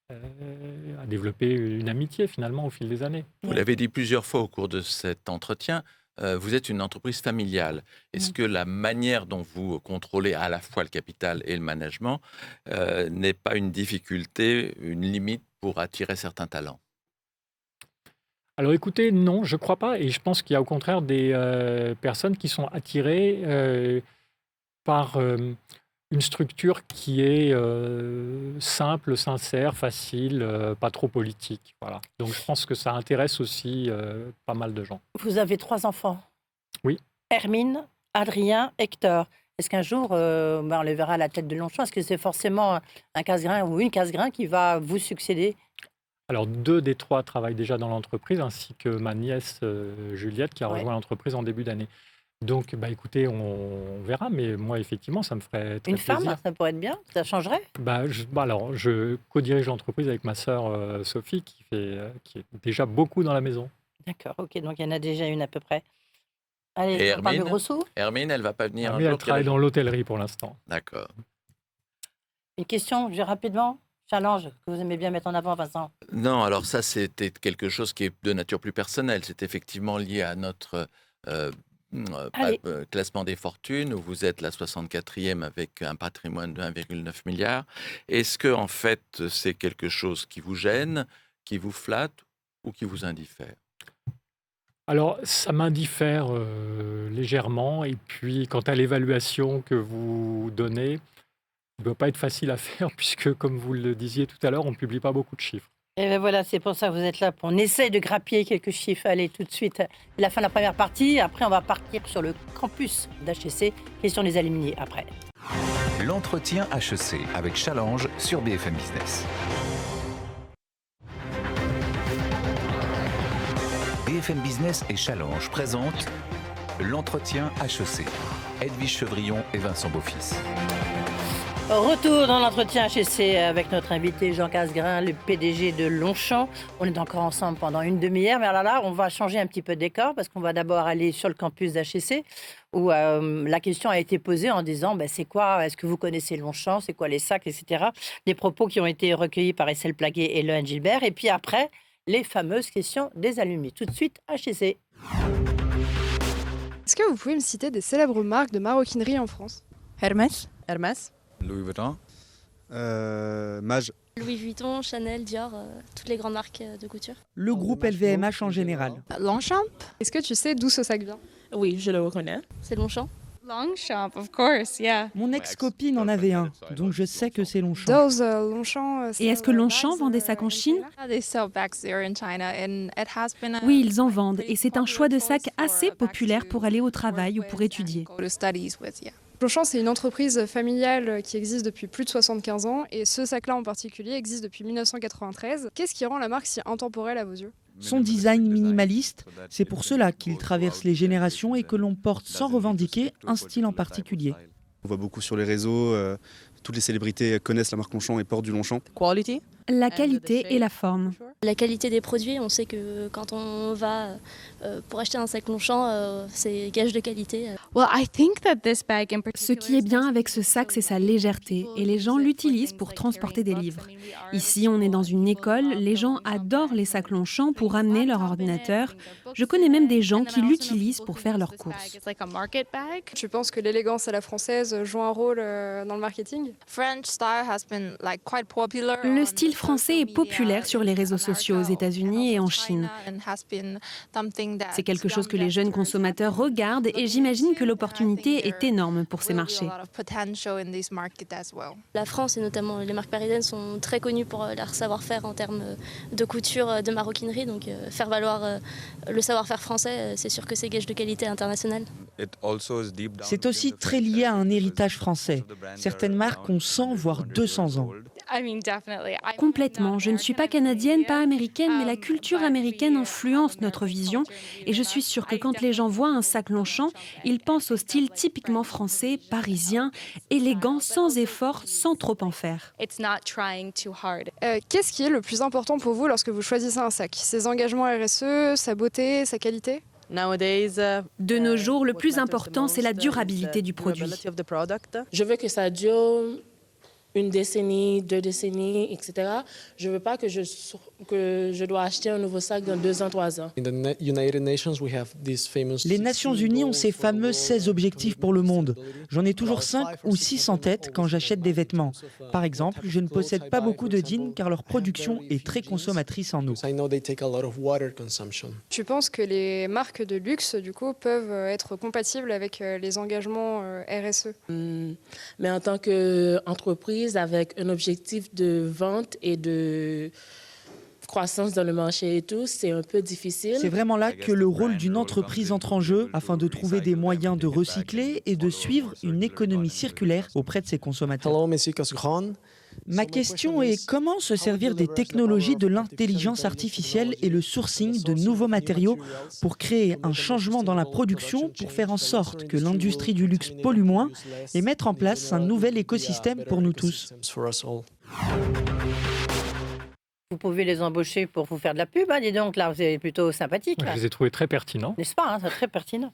a développé une amitié finalement au fil des années. Vous l'avez dit plusieurs fois au cours de cet entretien, vous êtes une entreprise familiale. Est-ce que la manière dont vous contrôlez à la fois le capital et le management n'est pas une difficulté, une limite pour attirer certains talents? Alors écoutez, non, je ne crois pas. Et je pense qu'il y a au contraire des personnes qui sont attirées par une structure qui est simple, sincère, facile, pas trop politique. Voilà. Donc je pense que ça intéresse aussi pas mal de gens. Vous avez 3 enfants. Oui. Hermine, Adrien, Hector. Est-ce qu'un jour, on les verra à la tête de Longchamp? Est-ce que c'est forcément un Casgrain ou une Casgrain qui va vous succéder? Alors 2 des 3 travaillent déjà dans l'entreprise, ainsi que ma nièce Juliette qui a Ouais. rejoint l'entreprise en début d'année. Donc écoutez, on verra, mais moi effectivement ça me ferait très Une plaisir. femme, ça pourrait être bien, ça changerait. Alors je co-dirige l'entreprise avec ma sœur Sophie qui est déjà beaucoup dans la maison. D'accord, ok, donc il y en a déjà une à peu près. Allez, Et on parle de Hermine? gros sous. Hermine, elle va pas venir un Mais elle jour travaille dans l'hôtellerie pour l'instant. D'accord. Une question, je vais rapidement. Challenge que vous aimez bien mettre en avant, Vincent. Non, alors ça, c'était quelque chose qui est de nature plus personnelle. C'est effectivement lié à notre Allez. classement des fortunes, où vous êtes la 64e avec un patrimoine de 1,9 milliard. Est-ce que, en fait, c'est quelque chose qui vous gêne, qui vous flatte ou qui vous indiffère? Alors, ça m'indiffère légèrement. Et puis, quant à l'évaluation que vous donnez, ne doit pas être facile à faire, puisque, comme vous le disiez tout à l'heure, on ne publie pas beaucoup de chiffres. Et bien voilà, c'est pour ça que vous êtes là. On essaie de grappiller quelques chiffres. Allez, tout de suite, la fin de la première partie. Après, on va partir sur le campus d'HEC. Question des alumni après. L'entretien HEC avec Challenge sur BFM Business. BFM Business et Challenge présentent l'entretien HEC. Edwige Chevrillon et Vincent Beaufils. Retour dans l'entretien HEC avec notre invité Jean Casgrain, le PDG de Longchamp. On est encore ensemble pendant une demi-heure, mais alors là, on va changer un petit peu de décor parce qu'on va d'abord aller sur le campus d'HEC où la question a été posée en disant c'est quoi, est-ce que vous connaissez Longchamp, c'est quoi les sacs, etc. Des propos qui ont été recueillis par Estelle Plaguet et Lohan Gilbert. Et puis après, les fameuses questions des alumni. Tout de suite, HEC. Est-ce que vous pouvez me citer des célèbres marques de maroquinerie en France? Hermès, Louis Vuitton. Mage. Louis Vuitton, Chanel, Dior, toutes les grandes marques de couture. le groupe LVMH en général. Longchamp. Est-ce que tu sais d'où ce sac vient? Oui, je le reconnais. C'est Longchamp. Longchamp, of course, yeah. Mon ex-copine en avait un, donc je sais que c'est Longchamp. Those Longchamp. Et est-ce que Longchamp vend des sacs en Chine? Oui, ils en vendent et c'est un choix de sac assez populaire pour aller au travail ou pour étudier. Longchamp, c'est une entreprise familiale qui existe depuis plus de 75 ans et ce sac-là en particulier existe depuis 1993. Qu'est-ce qui rend la marque si intemporelle à vos yeux? Son design minimaliste, c'est pour cela qu'il traverse les générations et que l'on porte sans revendiquer un style en particulier. On voit beaucoup sur les réseaux, toutes les célébrités connaissent la marque Longchamp et portent du Longchamp. Quality, La qualité et la forme. La qualité des produits, on sait que quand on va pour acheter un sac Longchamp, c'est gage de qualité. Ce qui est bien avec ce sac, c'est sa légèreté et les gens l'utilisent pour transporter des livres. Ici, on est dans une école, les gens adorent les sacs Longchamp pour amener leur ordinateur. Je connais même des gens qui l'utilisent pour faire leurs courses. Tu penses que l'élégance à la française joue un rôle dans le marketing? Le style français est populaire sur les réseaux sociaux aux États-Unis et en Chine. C'est quelque chose que les jeunes consommateurs regardent et j'imagine que l'opportunité est énorme pour ces marchés. La France et notamment les marques parisiennes sont très connues pour leur savoir-faire en termes de couture, de maroquinerie. Donc faire valoir le savoir-faire français, c'est sûr que c'est gage de qualité internationale. C'est aussi très lié à un héritage français. Certaines marques ont 100 voire 200 ans. Complètement. Je ne suis pas canadienne, pas américaine, mais la culture américaine influence notre vision. Et je suis sûre que quand les gens voient un sac Longchamp, ils pensent au style typiquement français, parisien, élégant, sans effort, sans trop en faire. Qu'est-ce qui est le plus important pour vous lorsque vous choisissez un sac? Ses engagements RSE, sa beauté, sa qualité? De nos jours, le plus important, c'est la durabilité du produit. Je veux que ça dure une décennie, 2 décennies, etc. Je ne veux pas que je dois acheter un nouveau sac dans 2 ans, 3 ans. Les Nations Unies ont ces fameux 16 objectifs pour le monde. J'en ai toujours 5 ou 6 en tête quand j'achète des vêtements. Par exemple, je ne possède pas beaucoup de jeans car leur production est très consommatrice en eau. Tu penses que les marques de luxe, du coup, peuvent être compatibles avec les engagements RSE? Mais en tant qu'entreprise, avec un objectif de vente et de croissance dans le marché et tout, c'est un peu difficile. C'est vraiment là que le rôle d'une entreprise entre en jeu afin de trouver des moyens de recycler et de suivre une économie circulaire auprès de ses consommateurs. Ma question est comment se servir des technologies de l'intelligence artificielle et le sourcing de nouveaux matériaux pour créer un changement dans la production pour faire en sorte que l'industrie du luxe pollue moins et mettre en place un nouvel écosystème pour nous tous. Vous pouvez les embaucher pour vous faire de la pub, hein, dis donc, là, c'est plutôt sympathique. Là. Je les ai trouvés très pertinents. N'est-ce pas, hein, c'est très pertinent.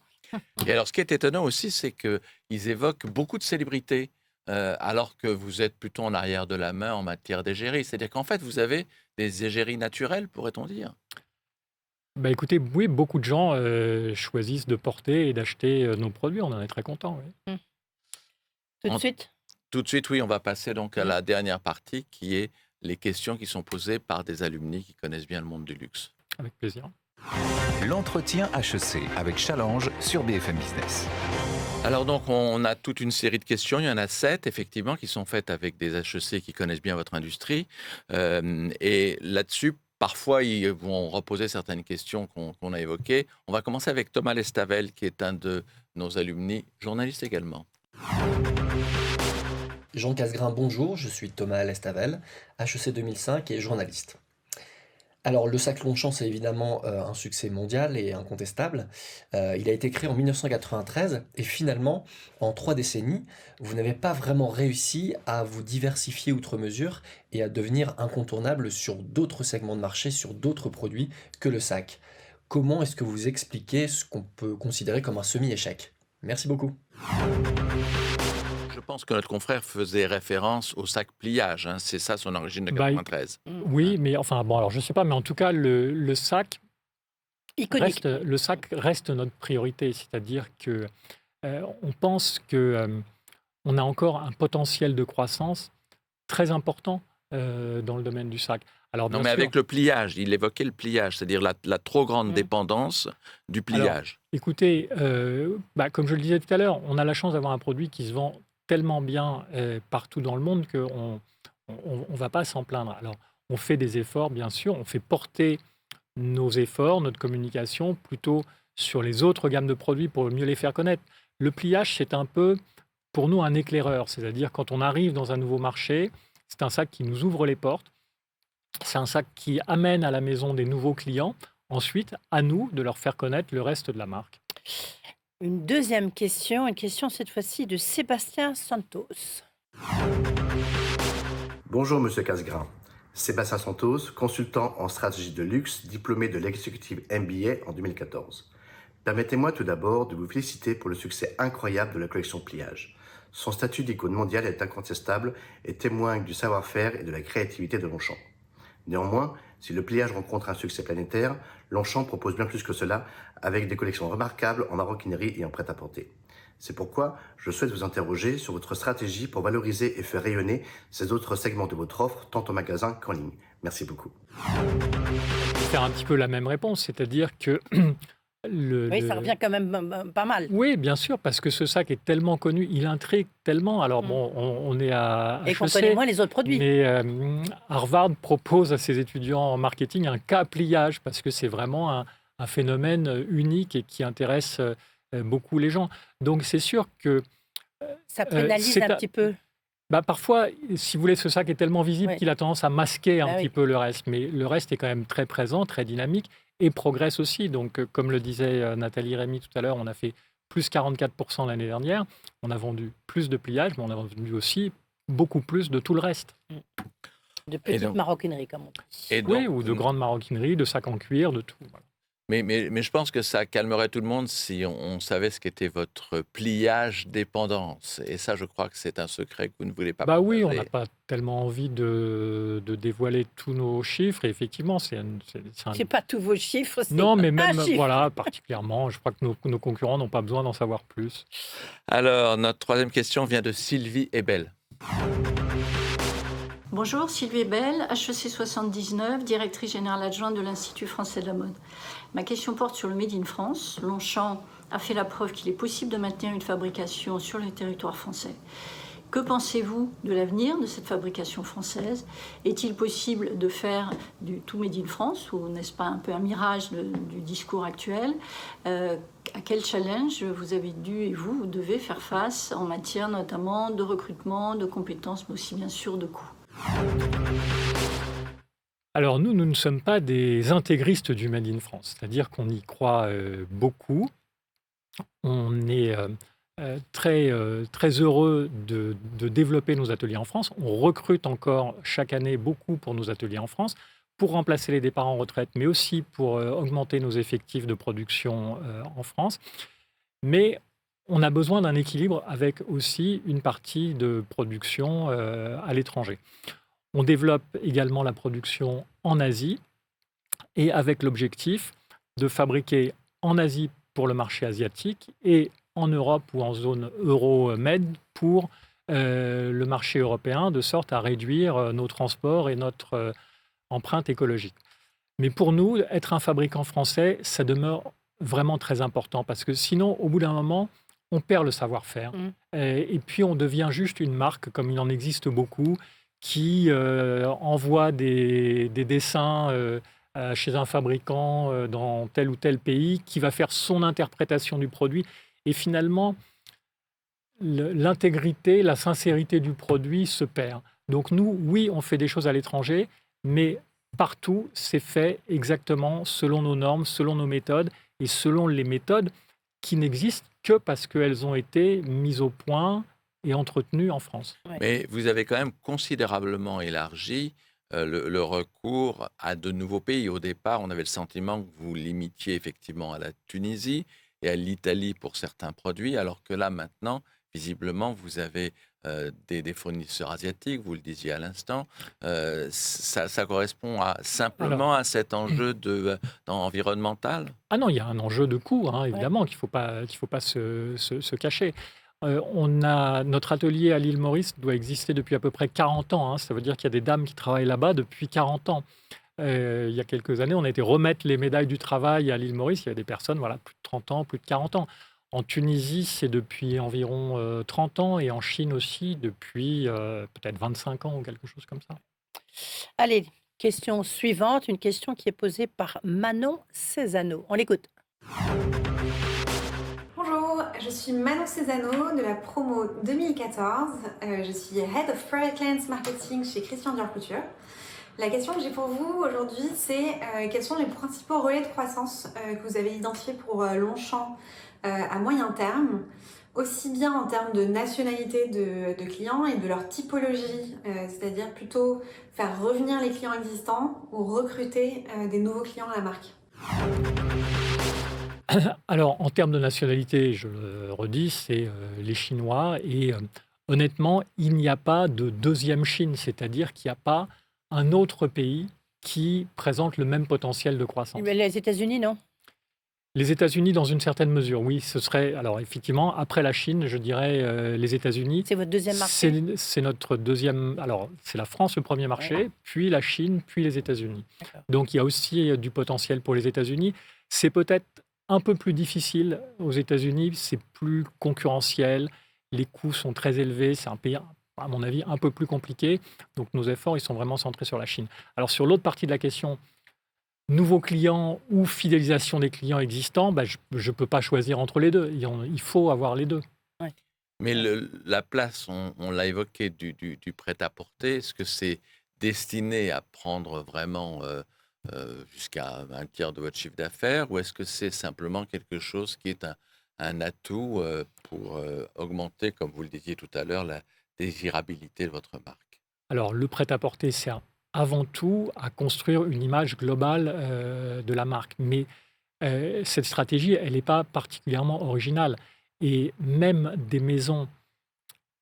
Et alors, ce qui est étonnant aussi, c'est qu'ils évoquent beaucoup de célébrités, alors que vous êtes plutôt en arrière de la main en matière d'égérie. C'est-à-dire qu'en fait, vous avez des égéries naturelles, pourrait-on dire? Bah écoutez, oui, beaucoup de gens choisissent de porter et d'acheter nos produits. On en est très contents. Oui. Tout de suite? Tout de suite, oui. On va passer donc à la dernière partie, qui est les questions qui sont posées par des alumni qui connaissent bien le monde du luxe. Avec plaisir. L'entretien HEC avec Challenge sur BFM Business. Alors donc, on a toute une série de questions. Il y en a 7, effectivement, qui sont faites avec des HEC qui connaissent bien votre industrie. Et là-dessus, parfois, ils vont reposer certaines questions qu'on a évoquées. On va commencer avec Thomas Lestavel, qui est un de nos alumni, journaliste également. Jean Casgrain, bonjour, je suis Thomas Lestavel, HEC 2005 et journaliste. Alors le sac Longchamp, c'est évidemment un succès mondial et incontestable. Il a été créé en 1993 et finalement, en 3 décennies, vous n'avez pas vraiment réussi à vous diversifier outre mesure et à devenir incontournable sur d'autres segments de marché, sur d'autres produits que le sac. Comment est-ce que vous expliquez ce qu'on peut considérer comme un semi-échec? Merci beaucoup. Je pense que notre confrère faisait référence au sac pliage. Hein. C'est ça son origine de 93. Oui, mais enfin, bon, alors je ne sais pas, mais en tout cas, le sac reste notre priorité. C'est-à-dire que on pense qu'on a encore un potentiel de croissance très important dans le domaine du sac. Alors, non, mais avec le pliage, il évoquait le pliage, c'est-à-dire la trop grande dépendance du pliage. Alors, écoutez, comme je le disais tout à l'heure, on a la chance d'avoir un produit qui se vend tellement bien partout dans le monde qu'on ne va pas s'en plaindre. Alors, on fait des efforts, bien sûr, on fait porter nos efforts, notre communication, plutôt sur les autres gammes de produits pour mieux les faire connaître. Le pliage, c'est un peu, pour nous, un éclaireur. C'est-à-dire, quand on arrive dans un nouveau marché, c'est un sac qui nous ouvre les portes. C'est un sac qui amène à la maison des nouveaux clients. Ensuite, à nous de leur faire connaître le reste de la marque. Une deuxième question, une question cette fois-ci de Sébastien Santos. Bonjour Monsieur Casgrain. Sébastien Santos, consultant en stratégie de luxe, diplômé de l'exécutive MBA en 2014. Permettez-moi tout d'abord de vous féliciter pour le succès incroyable de la collection Pliage. Son statut d'icône mondiale est incontestable et témoigne du savoir-faire et de la créativité de Longchamp. Néanmoins, si le pliage rencontre un succès planétaire, Longchamp propose bien plus que cela, avec des collections remarquables en maroquinerie et en prêt-à-porter. C'est pourquoi je souhaite vous interroger sur votre stratégie pour valoriser et faire rayonner ces autres segments de votre offre, tant en magasin qu'en ligne. Merci beaucoup. Faire un petit peu la même réponse, c'est-à-dire que Oui, ça revient quand même pas mal. Oui, bien sûr, parce que ce sac est tellement connu, il intrigue tellement. Alors bon, on est à Et qu'on HEC, connaît moins les autres produits. mais Harvard propose à ses étudiants en marketing un cas pliage, parce que c'est vraiment un phénomène unique et qui intéresse beaucoup les gens. Donc c'est sûr que Ça pénalise un petit peu. parfois, si vous voulez, ce sac est tellement visible Oui. qu'il a tendance à masquer un Ah petit oui. peu le reste. Mais le reste est quand même très présent, très dynamique et progresse aussi. Donc, comme le disait Nathalie Rémy tout à l'heure, on a fait plus 44% l'année dernière. On a vendu plus de pliage, mais on a vendu aussi beaucoup plus de tout le reste. De petites donc- maroquineries, comme on dit. Et Oui, donc, ou de grandes maroquineries, de sacs en cuir, de tout. Voilà. Mais je pense que ça calmerait tout le monde si on savait ce qu'était votre pliage dépendance. Et ça, je crois que c'est un secret que vous ne voulez pas Bah oui, on partager. n'a pas tellement envie de dévoiler tous nos chiffres. Et effectivement, c'est un... C'est pas tous vos chiffres, c'est Non, mais un même, chiffre. voilà, particulièrement, je crois que nos concurrents n'ont pas besoin d'en savoir plus. Alors, notre troisième question vient de Sylvie Ebel. Bonjour, Sylvie Bell, HEC 79, directrice générale adjointe de l'Institut français de la mode. Ma question porte sur le Made in France. Longchamp a fait la preuve qu'il est possible de maintenir une fabrication sur le territoire français. Que pensez-vous de l'avenir de cette fabrication française? Est-il possible de faire du tout Made in France, ou n'est-ce pas un peu un mirage du discours actuel? À quel challenge vous avez dû et vous devez faire face en matière notamment de recrutement, de compétences, mais aussi bien sûr de coûts? Alors nous ne sommes pas des intégristes du Made in France, c'est-à-dire qu'on y croit beaucoup. On est très heureux de développer nos ateliers en France. On recrute encore chaque année beaucoup pour nos ateliers en France, pour remplacer les départs en retraite, mais aussi pour augmenter nos effectifs de production en France. Mais on a besoin d'un équilibre avec aussi une partie de production à l'étranger. On développe également la production en Asie et avec l'objectif de fabriquer en Asie pour le marché asiatique et en Europe ou en zone euro-med pour le marché européen, de sorte à réduire nos transports et notre empreinte écologique. Mais pour nous, être un fabricant français, ça demeure vraiment très important parce que sinon, au bout d'un moment, on perd le savoir-faire. Et puis, on devient juste une marque, comme il en existe beaucoup, qui envoie des dessins chez un fabricant dans tel ou tel pays, qui va faire son interprétation du produit. Et finalement, l'intégrité, la sincérité du produit se perd. Donc nous, oui, on fait des choses à l'étranger, mais partout, c'est fait exactement selon nos normes, selon nos méthodes, et selon les méthodes qui n'existent que parce qu'elles ont été mises au point et entretenues en France. Mais vous avez quand même considérablement élargi le recours à de nouveaux pays. Au départ, on avait le sentiment que vous limitiez effectivement à la Tunisie et à l'Italie pour certains produits, alors que là, maintenant, visiblement, vous avez des fournisseurs asiatiques, vous le disiez à l'instant. Ça correspond simplement à cet enjeu environnemental? Ah non, il y a un enjeu de coût, hein, évidemment, qu'il ne faut pas se cacher. Notre atelier à l'île Maurice doit exister depuis à peu près 40 ans. Hein. Ça veut dire qu'il y a des dames qui travaillent là-bas depuis 40 ans. Il y a quelques années, on a été remettre les médailles du travail à l'île Maurice. Il y a des personnes, voilà, plus de 30 ans, plus de 40 ans. En Tunisie, c'est depuis environ 30 ans et en Chine aussi depuis peut-être 25 ans ou quelque chose comme ça. Allez, question suivante, une question qui est posée par Manon Cézanneau. On l'écoute. Bonjour, je suis Manon Cézanneau de la promo 2014. Je suis Head of Private Clients Marketing chez Christian Dior Couture. La question que j'ai pour vous aujourd'hui, c'est quels sont les principaux relais de croissance que vous avez identifiés pour Longchamp à moyen terme. aussi bien en termes de nationalité de clients et de leur typologie, c'est-à-dire plutôt faire revenir les clients existants ou recruter des nouveaux clients à la marque? Alors, en termes de nationalité, je le redis, c'est les Chinois. Et honnêtement, il n'y a pas de deuxième Chine, c'est-à-dire qu'il n'y a pas un autre pays qui présente le même potentiel de croissance. Mais les États-Unis, non? Les États-Unis, dans une certaine mesure, oui, ce serait. Alors, effectivement, après la Chine, je dirais les États-Unis. C'est votre deuxième marché? C'est notre deuxième. Alors, c'est la France le premier marché, puis la Chine, puis les États-Unis. D'accord. Donc, il y a aussi du potentiel pour les États-Unis. C'est peut-être un peu plus difficile aux États-Unis, c'est plus concurrentiel, les coûts sont très élevés, c'est un pays, à mon avis, un peu plus compliqué. Donc, nos efforts, ils sont vraiment centrés sur la Chine. Alors, sur l'autre partie de la question, nouveaux clients ou fidélisation des clients existants, je ne peux pas choisir entre les deux. Il faut avoir les deux. Mais la place, on l'a évoqué, du prêt-à-porter, est-ce que c'est destiné à prendre vraiment jusqu'à un tiers de votre chiffre d'affaires, ou est-ce que c'est simplement quelque chose qui est un atout pour augmenter, comme vous le disiez tout à l'heure, la désirabilité de votre marque? Alors, le prêt-à-porter sert avant tout à construire une image globale de la marque. Mais cette stratégie, elle n'est pas particulièrement originale. Et même des maisons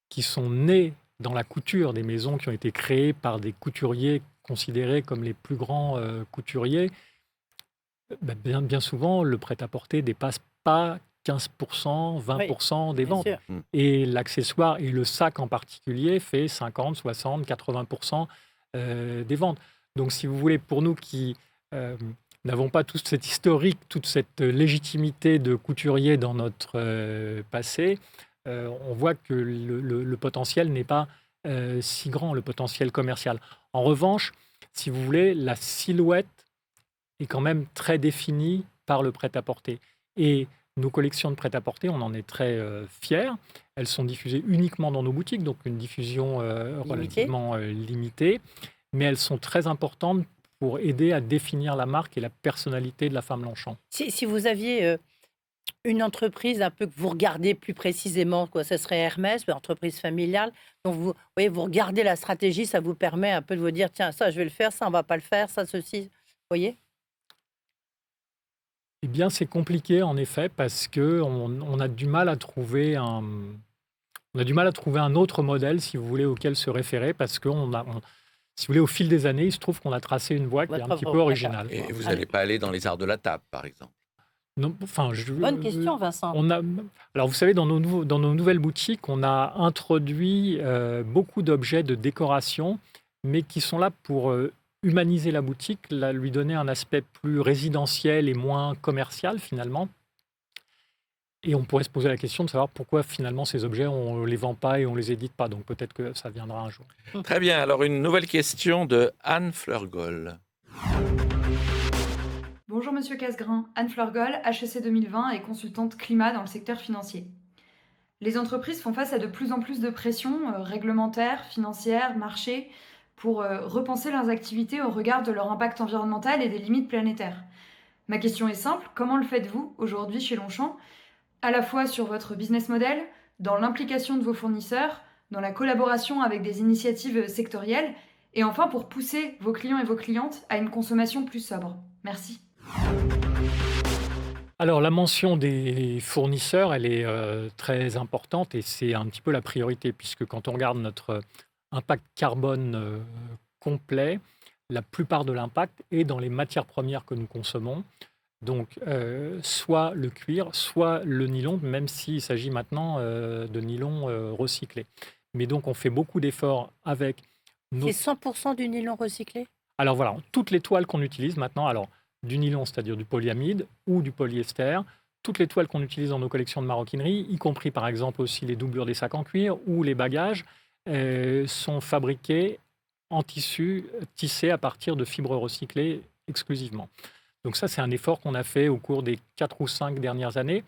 qui sont nées dans la couture, des maisons qui ont été créées par des couturiers considérés comme les plus grands couturiers, bien souvent, le prêt-à-porter ne dépasse pas 15%, 20% des ventes. sûr. Et l'accessoire et le sac en particulier fait 50, 60, 80% des ventes. Donc, si vous voulez, pour nous qui n'avons pas tout cet historique, toute cette légitimité de couturier dans notre passé, on voit que le potentiel n'est pas si grand, le potentiel commercial. En revanche, si vous voulez, la silhouette est quand même très définie par le prêt-à-porter. Et nos collections de prêt-à-porter, on en est très fiers. Elles sont diffusées uniquement dans nos boutiques, donc une diffusion relativement limitée. Mais elles sont très importantes pour aider à définir la marque et la personnalité de la femme Longchamp. Si vous aviez une entreprise un peu que vous regardez plus précisément, ce serait Hermès, une entreprise familiale. Donc, vous regardez la stratégie, ça vous permet un peu de vous dire, tiens, ça, je vais le faire, ça, on ne va pas le faire, ça, ceci. Vous voyez? Eh bien, c'est compliqué, en effet, parce qu'on a du mal à trouver un autre modèle, si vous voulez, auquel se référer, parce si vous voulez, au fil des années, il se trouve qu'on a tracé une voie qui est un petit peu originale. Et vous n'allez pas aller dans les arts de la table, par exemple? Non, Bonne question, Vincent. Alors, vous savez, dans nos nouvelles boutiques, on a introduit beaucoup d'objets de décoration, mais qui sont là pour humaniser la boutique, lui donner un aspect plus résidentiel et moins commercial, finalement. Et on pourrait se poser la question de savoir pourquoi, finalement, ces objets, on ne les vend pas et on ne les édite pas. Donc, peut-être que ça viendra un jour. Très bien. Alors, une nouvelle question de Anne Fleurgol. Bonjour Monsieur Casgrain, Anne Fleurgol, HEC 2020 et consultante climat dans le secteur financier. Les entreprises font face à de plus en plus de pressions réglementaires, financières, marché, pour repenser leurs activités au regard de leur impact environnemental et des limites planétaires. Ma question est simple, comment le faites-vous aujourd'hui chez Longchamp, à la fois sur votre business model, dans l'implication de vos fournisseurs, dans la collaboration avec des initiatives sectorielles, et enfin pour pousser vos clients et vos clientes à une consommation plus sobre. Merci. Alors, la mention des fournisseurs, elle est très importante et c'est un petit peu la priorité, puisque quand on regarde notre impact carbone complet, la plupart de l'impact est dans les matières premières que nous consommons. Donc, soit le cuir, soit le nylon, même s'il s'agit maintenant de nylon recyclé. Mais donc, on fait beaucoup d'efforts avec nos... C'est 100% du nylon recyclé? Alors voilà, toutes les toiles qu'on utilise maintenant, alors du nylon, c'est-à-dire du polyamide ou du polyester, toutes les toiles qu'on utilise dans nos collections de maroquinerie, y compris par exemple aussi les doublures des sacs en cuir ou les bagages, sont fabriquées en tissu tissé à partir de fibres recyclées exclusivement. Donc ça, c'est un effort qu'on a fait au cours des 4 ou 5 dernières années,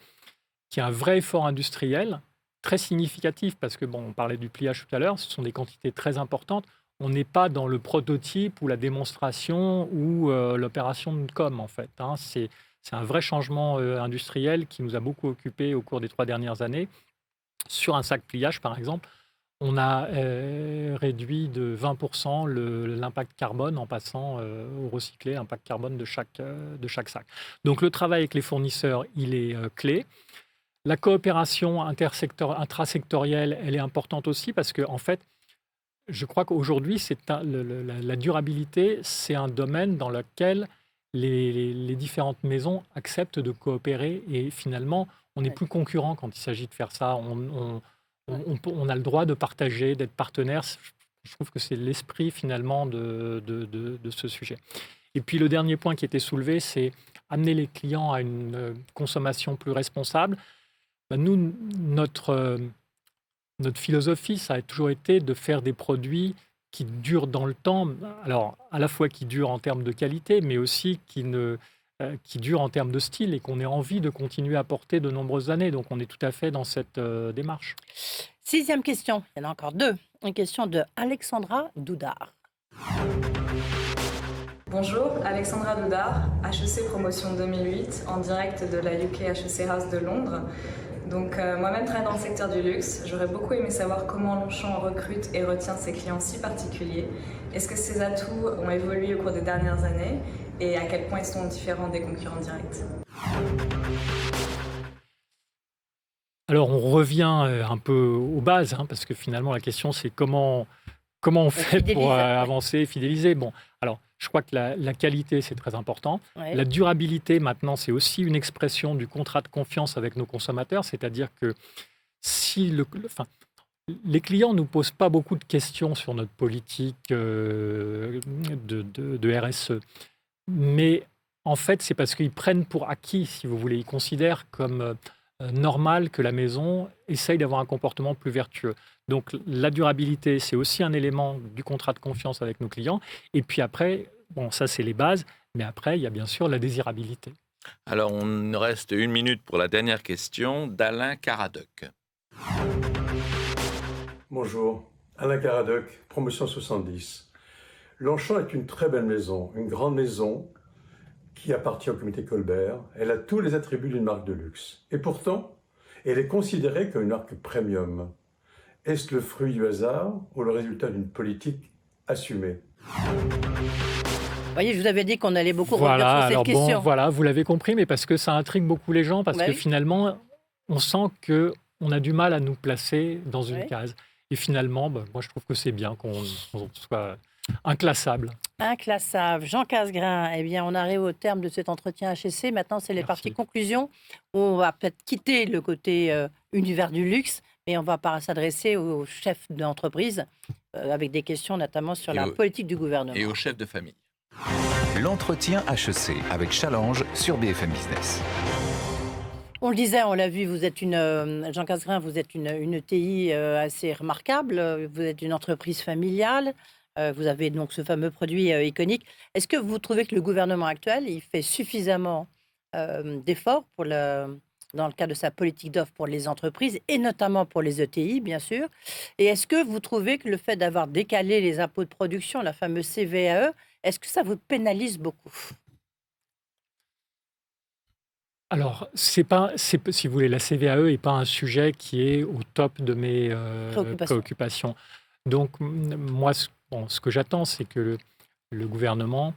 qui est un vrai effort industriel, très significatif, parce que, on parlait du pliage tout à l'heure, ce sont des quantités très importantes. On n'est pas dans le prototype ou la démonstration ou l'opération de com, en fait. C'est un vrai changement industriel qui nous a beaucoup occupés au cours des 3 dernières années sur un sac pliage, par exemple, on a réduit de 20% l'impact carbone en passant au recyclé, l'impact carbone de chaque sac. Donc le travail avec les fournisseurs, il est clé. La coopération intrasectorielle, elle est importante aussi parce que, en fait, je crois qu'aujourd'hui, la durabilité, c'est un domaine dans lequel les différentes maisons acceptent de coopérer et finalement, on n'est plus concurrents quand il s'agit de faire ça. On a le droit de partager, d'être partenaire. Je trouve que c'est l'esprit finalement de ce sujet. Et puis le dernier point qui était soulevé, c'est amener les clients à une consommation plus responsable. Nous, notre philosophie, ça a toujours été de faire des produits qui durent dans le temps. Alors, à la fois qui durent en termes de qualité, mais aussi qui durent en termes de style et qu'on ait envie de continuer à porter de nombreuses années. Donc, on est tout à fait dans cette démarche. 6e question, il y en a encore 2. Une question de Alexandra Doudard. Bonjour, Alexandra Doudard, HEC Promotion 2008, en direct de la UK HEC House de Londres. Donc moi-même travaille dans le secteur du luxe. J'aurais beaucoup aimé savoir comment Longchamp recrute et retient ses clients si particuliers. Est-ce que ces atouts ont évolué au cours des dernières années et à quel point ils sont différents des concurrents directs? Alors on revient un peu aux bases, parce que finalement la question c'est comment on fait pour avancer, fidéliser. Bon, alors je crois que la qualité, c'est très important. Ouais. La durabilité, maintenant, c'est aussi une expression du contrat de confiance avec nos consommateurs. C'est-à-dire que si les clients ne nous posent pas beaucoup de questions sur notre politique de RSE, mais en fait, c'est parce qu'ils prennent pour acquis, si vous voulez. Ils considèrent comme normal que la maison essaye d'avoir un comportement plus vertueux. Donc la durabilité, c'est aussi un élément du contrat de confiance avec nos clients. Et puis après, bon, ça c'est les bases, mais après, il y a bien sûr la désirabilité. Alors, on reste 1 minute pour la dernière question d'Alain Caradoc. Bonjour, Alain Caradoc, Promotion 70. Longchamp est une très belle maison, une grande maison qui appartient au comité Colbert. Elle a tous les attributs d'une marque de luxe. Et pourtant, elle est considérée comme une marque premium. Est-ce le fruit du hasard ou le résultat d'une politique assumée? Vous voyez, je vous avais dit qu'on allait beaucoup revenir sur cette question. Voilà, vous l'avez compris, mais parce que ça intrigue beaucoup les gens, parce que finalement, on sent qu'on a du mal à nous placer dans une case. Et finalement, moi, je trouve que c'est bien qu'on soit inclassable. Inclassable. Jean Casgrain, eh bien, on arrive au terme de cet entretien HEC. Maintenant, c'est les parties conclusions, où on va peut-être quitter le côté univers du luxe, et on va s'adresser aux chefs d'entreprise avec des questions notamment sur la politique du gouvernement. Et aux chefs de famille. L'entretien HEC avec Challenge sur BFM Business. On le disait, on l'a vu, vous êtes Jean Casgrain, vous êtes une ETI assez remarquable. Vous êtes une entreprise familiale. Vous avez donc ce fameux produit iconique. Est-ce que vous trouvez que le gouvernement actuel, il fait suffisamment d'efforts dans le cadre de sa politique d'offre pour les entreprises et notamment pour les ETI, bien sûr? Et est-ce que vous trouvez que le fait d'avoir décalé les impôts de production, la fameuse CVAE, est-ce que ça vous pénalise beaucoup? Alors, si vous voulez, la CVAE n'est pas un sujet qui est au top de mes préoccupations. Donc, moi, ce que j'attends, c'est que le gouvernement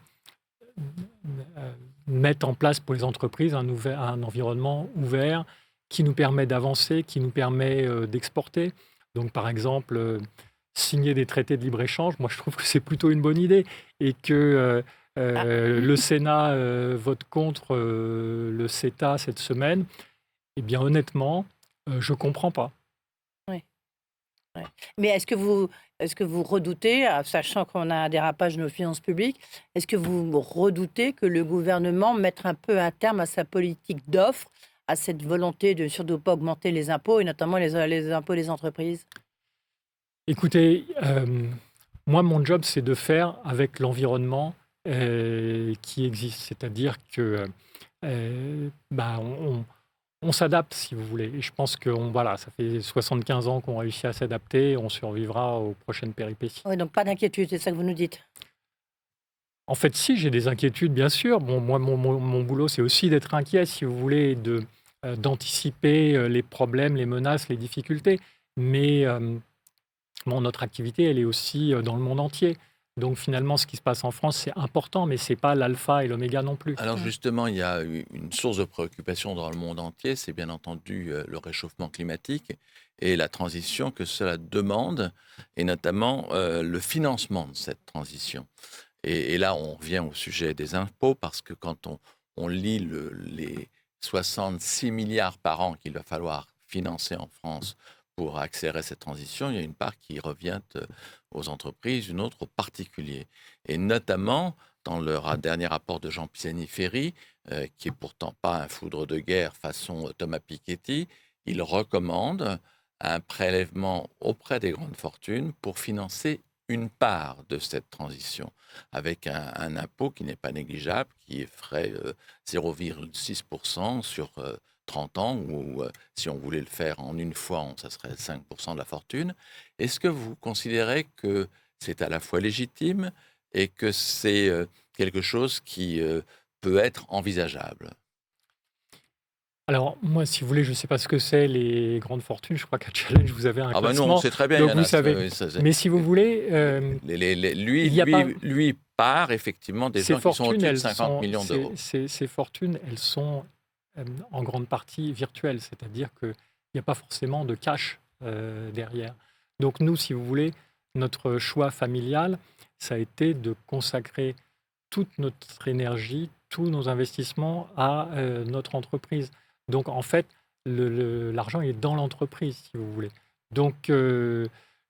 mette en place pour les entreprises un environnement ouvert qui nous permet d'avancer, qui nous permet d'exporter. Donc, par exemple, signer des traités de libre-échange, moi, je trouve que c'est plutôt une bonne idée. Et que le Sénat vote contre le CETA cette semaine, eh bien, honnêtement, je ne comprends pas. Oui. Ouais. Mais est-ce que vous redoutez, sachant qu'on a un dérapage de nos finances publiques, est-ce que vous redoutez que le gouvernement mette un peu un terme à sa politique d'offre, à cette volonté de surtout pas augmenter les impôts, et notamment les impôts des entreprises? Écoutez, moi, mon job, c'est de faire avec l'environnement qui existe. C'est-à-dire que on s'adapte, si vous voulez. Et je pense que ça fait 75 ans qu'on réussit à s'adapter. On survivra aux prochaines péripéties. Oui, donc pas d'inquiétude, c'est ça que vous nous dites? En fait, si, j'ai des inquiétudes, bien sûr. Bon, moi, mon boulot, c'est aussi d'être inquiet, si vous voulez, de d'anticiper les problèmes, les menaces, les difficultés. Mais notre activité, elle est aussi dans le monde entier. Donc finalement, ce qui se passe en France, c'est important, mais ce n'est pas l'alpha et l'oméga non plus. Alors justement, il y a une source de préoccupation dans le monde entier, c'est bien entendu le réchauffement climatique et la transition que cela demande, et notamment le financement de cette transition. Et là, on revient au sujet des impôts, parce que quand on lit les 66 milliards par an qu'il va falloir financer en France pour accélérer cette transition, il y a une part qui revient aux entreprises, une autre aux particuliers. Et notamment, dans le dernier rapport de Jean Pisani-Ferry, qui est pourtant pas un foudre de guerre façon Thomas Piketty, il recommande un prélèvement auprès des grandes fortunes pour financer une part de cette transition, avec un impôt qui n'est pas négligeable, qui ferait 0,6% sur 30 ans, ou si on voulait le faire en une fois, ça serait 5% de la fortune. Est-ce que vous considérez que c'est à la fois légitime et que c'est quelque chose qui peut être envisageable ? Alors, moi, si vous voulez, je ne sais pas ce que c'est les grandes fortunes. Je crois qu'à Challenge, vous avez un classement. Non, on sait très bien. Donc, vous savez. Mais si vous voulez... lui part effectivement des gens qui sont au-dessus de 50 millions d'euros. Ces fortunes, elles sont en grande partie virtuelles. C'est-à-dire qu'il n'y a pas forcément de cash derrière. Donc, nous, si vous voulez, notre choix familial, ça a été de consacrer toute notre énergie, tous nos investissements à notre entreprise. Donc, en fait, l'argent est dans l'entreprise, si vous voulez. Donc, je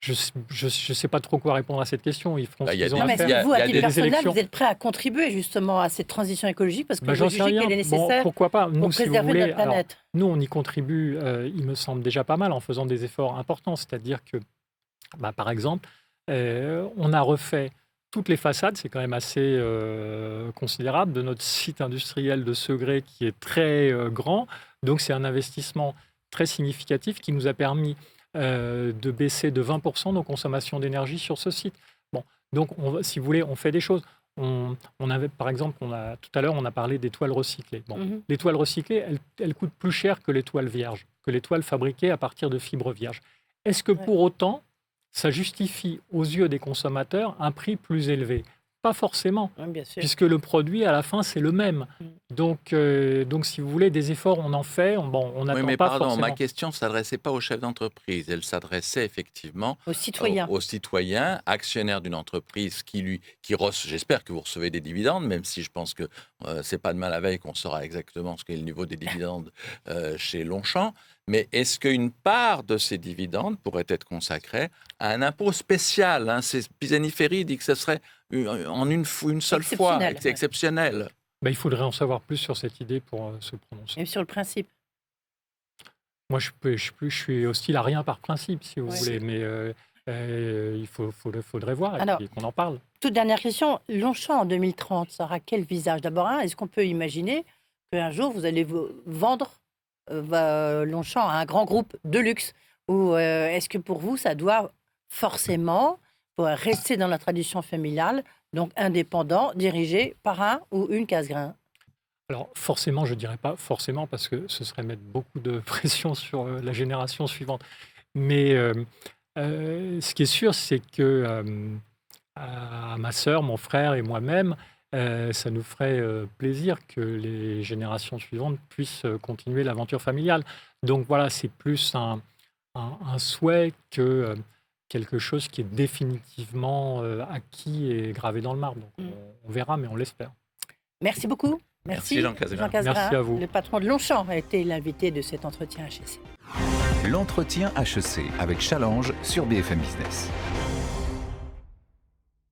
ne sais pas trop quoi répondre à cette question. Ils feront ce qu'ils ont à faire. Vous, à titre personnel, vous êtes prêt à contribuer justement à cette transition écologique parce que vous jugez qu'elle est nécessaire pourquoi pas. Nous, pour préserver notre planète. Nous, on y contribue, il me semble, déjà pas mal en faisant des efforts importants. C'est-à-dire que, par exemple, on a refait toutes les façades, c'est quand même assez considérable, de notre site industriel de Segré qui est très grand. Donc, c'est un investissement très significatif qui nous a permis de baisser de 20% nos consommations d'énergie sur ce site. Bon, donc, si vous voulez, on fait des choses. On avait, par exemple, tout à l'heure, on a parlé des toiles recyclées. Bon, les toiles recyclées, elles coûtent plus cher que les toiles vierges, que les toiles fabriquées à partir de fibres vierges. Est-ce que pour autant, ça justifie aux yeux des consommateurs un prix plus élevé? Pas forcément, puisque le produit, à la fin, c'est le même. Donc, si vous voulez, des efforts, on en fait, on n'attend pas forcément. Ma question ne s'adressait pas aux chefs d'entreprise, elle s'adressait effectivement aux citoyens, actionnaires d'une entreprise j'espère que vous recevez des dividendes, même si je pense que c'est pas demain la veille qu'on saura exactement ce qu'est le niveau des dividendes chez Longchamp. Mais est-ce qu'une part de ces dividendes pourrait être consacrée à un impôt spécial, Pisani-Ferry dit que ce serait en une seule fois, c'est exceptionnel. Il faudrait en savoir plus sur cette idée pour se prononcer. Et sur le principe? Moi, je suis hostile à rien par principe, si vous voulez, mais il faudrait voir et puis qu'on en parle. Toute dernière question, Longchamp en 2030, ça aura quel visage? D'abord, est-ce qu'on peut imaginer qu'un jour, vous allez vendre Longchamp à un grand groupe de luxe, ou est-ce que pour vous ça doit forcément rester dans la tradition familiale, donc indépendant, dirigé par un ou une Casgrain? Alors forcément, je ne dirais pas forcément parce que ce serait mettre beaucoup de pression sur la génération suivante. Mais ce qui est sûr, c'est que à ma sœur, mon frère et moi-même, ça nous ferait plaisir que les générations suivantes puissent continuer l'aventure familiale. Donc voilà, c'est plus un souhait que quelque chose qui est définitivement acquis et gravé dans le marbre. Donc on verra, mais on l'espère. Merci beaucoup. Merci Jean Casgrain. Merci à vous. Le patron de Longchamp a été l'invité de cet entretien HEC. L'entretien HEC avec Challenge sur BFM Business.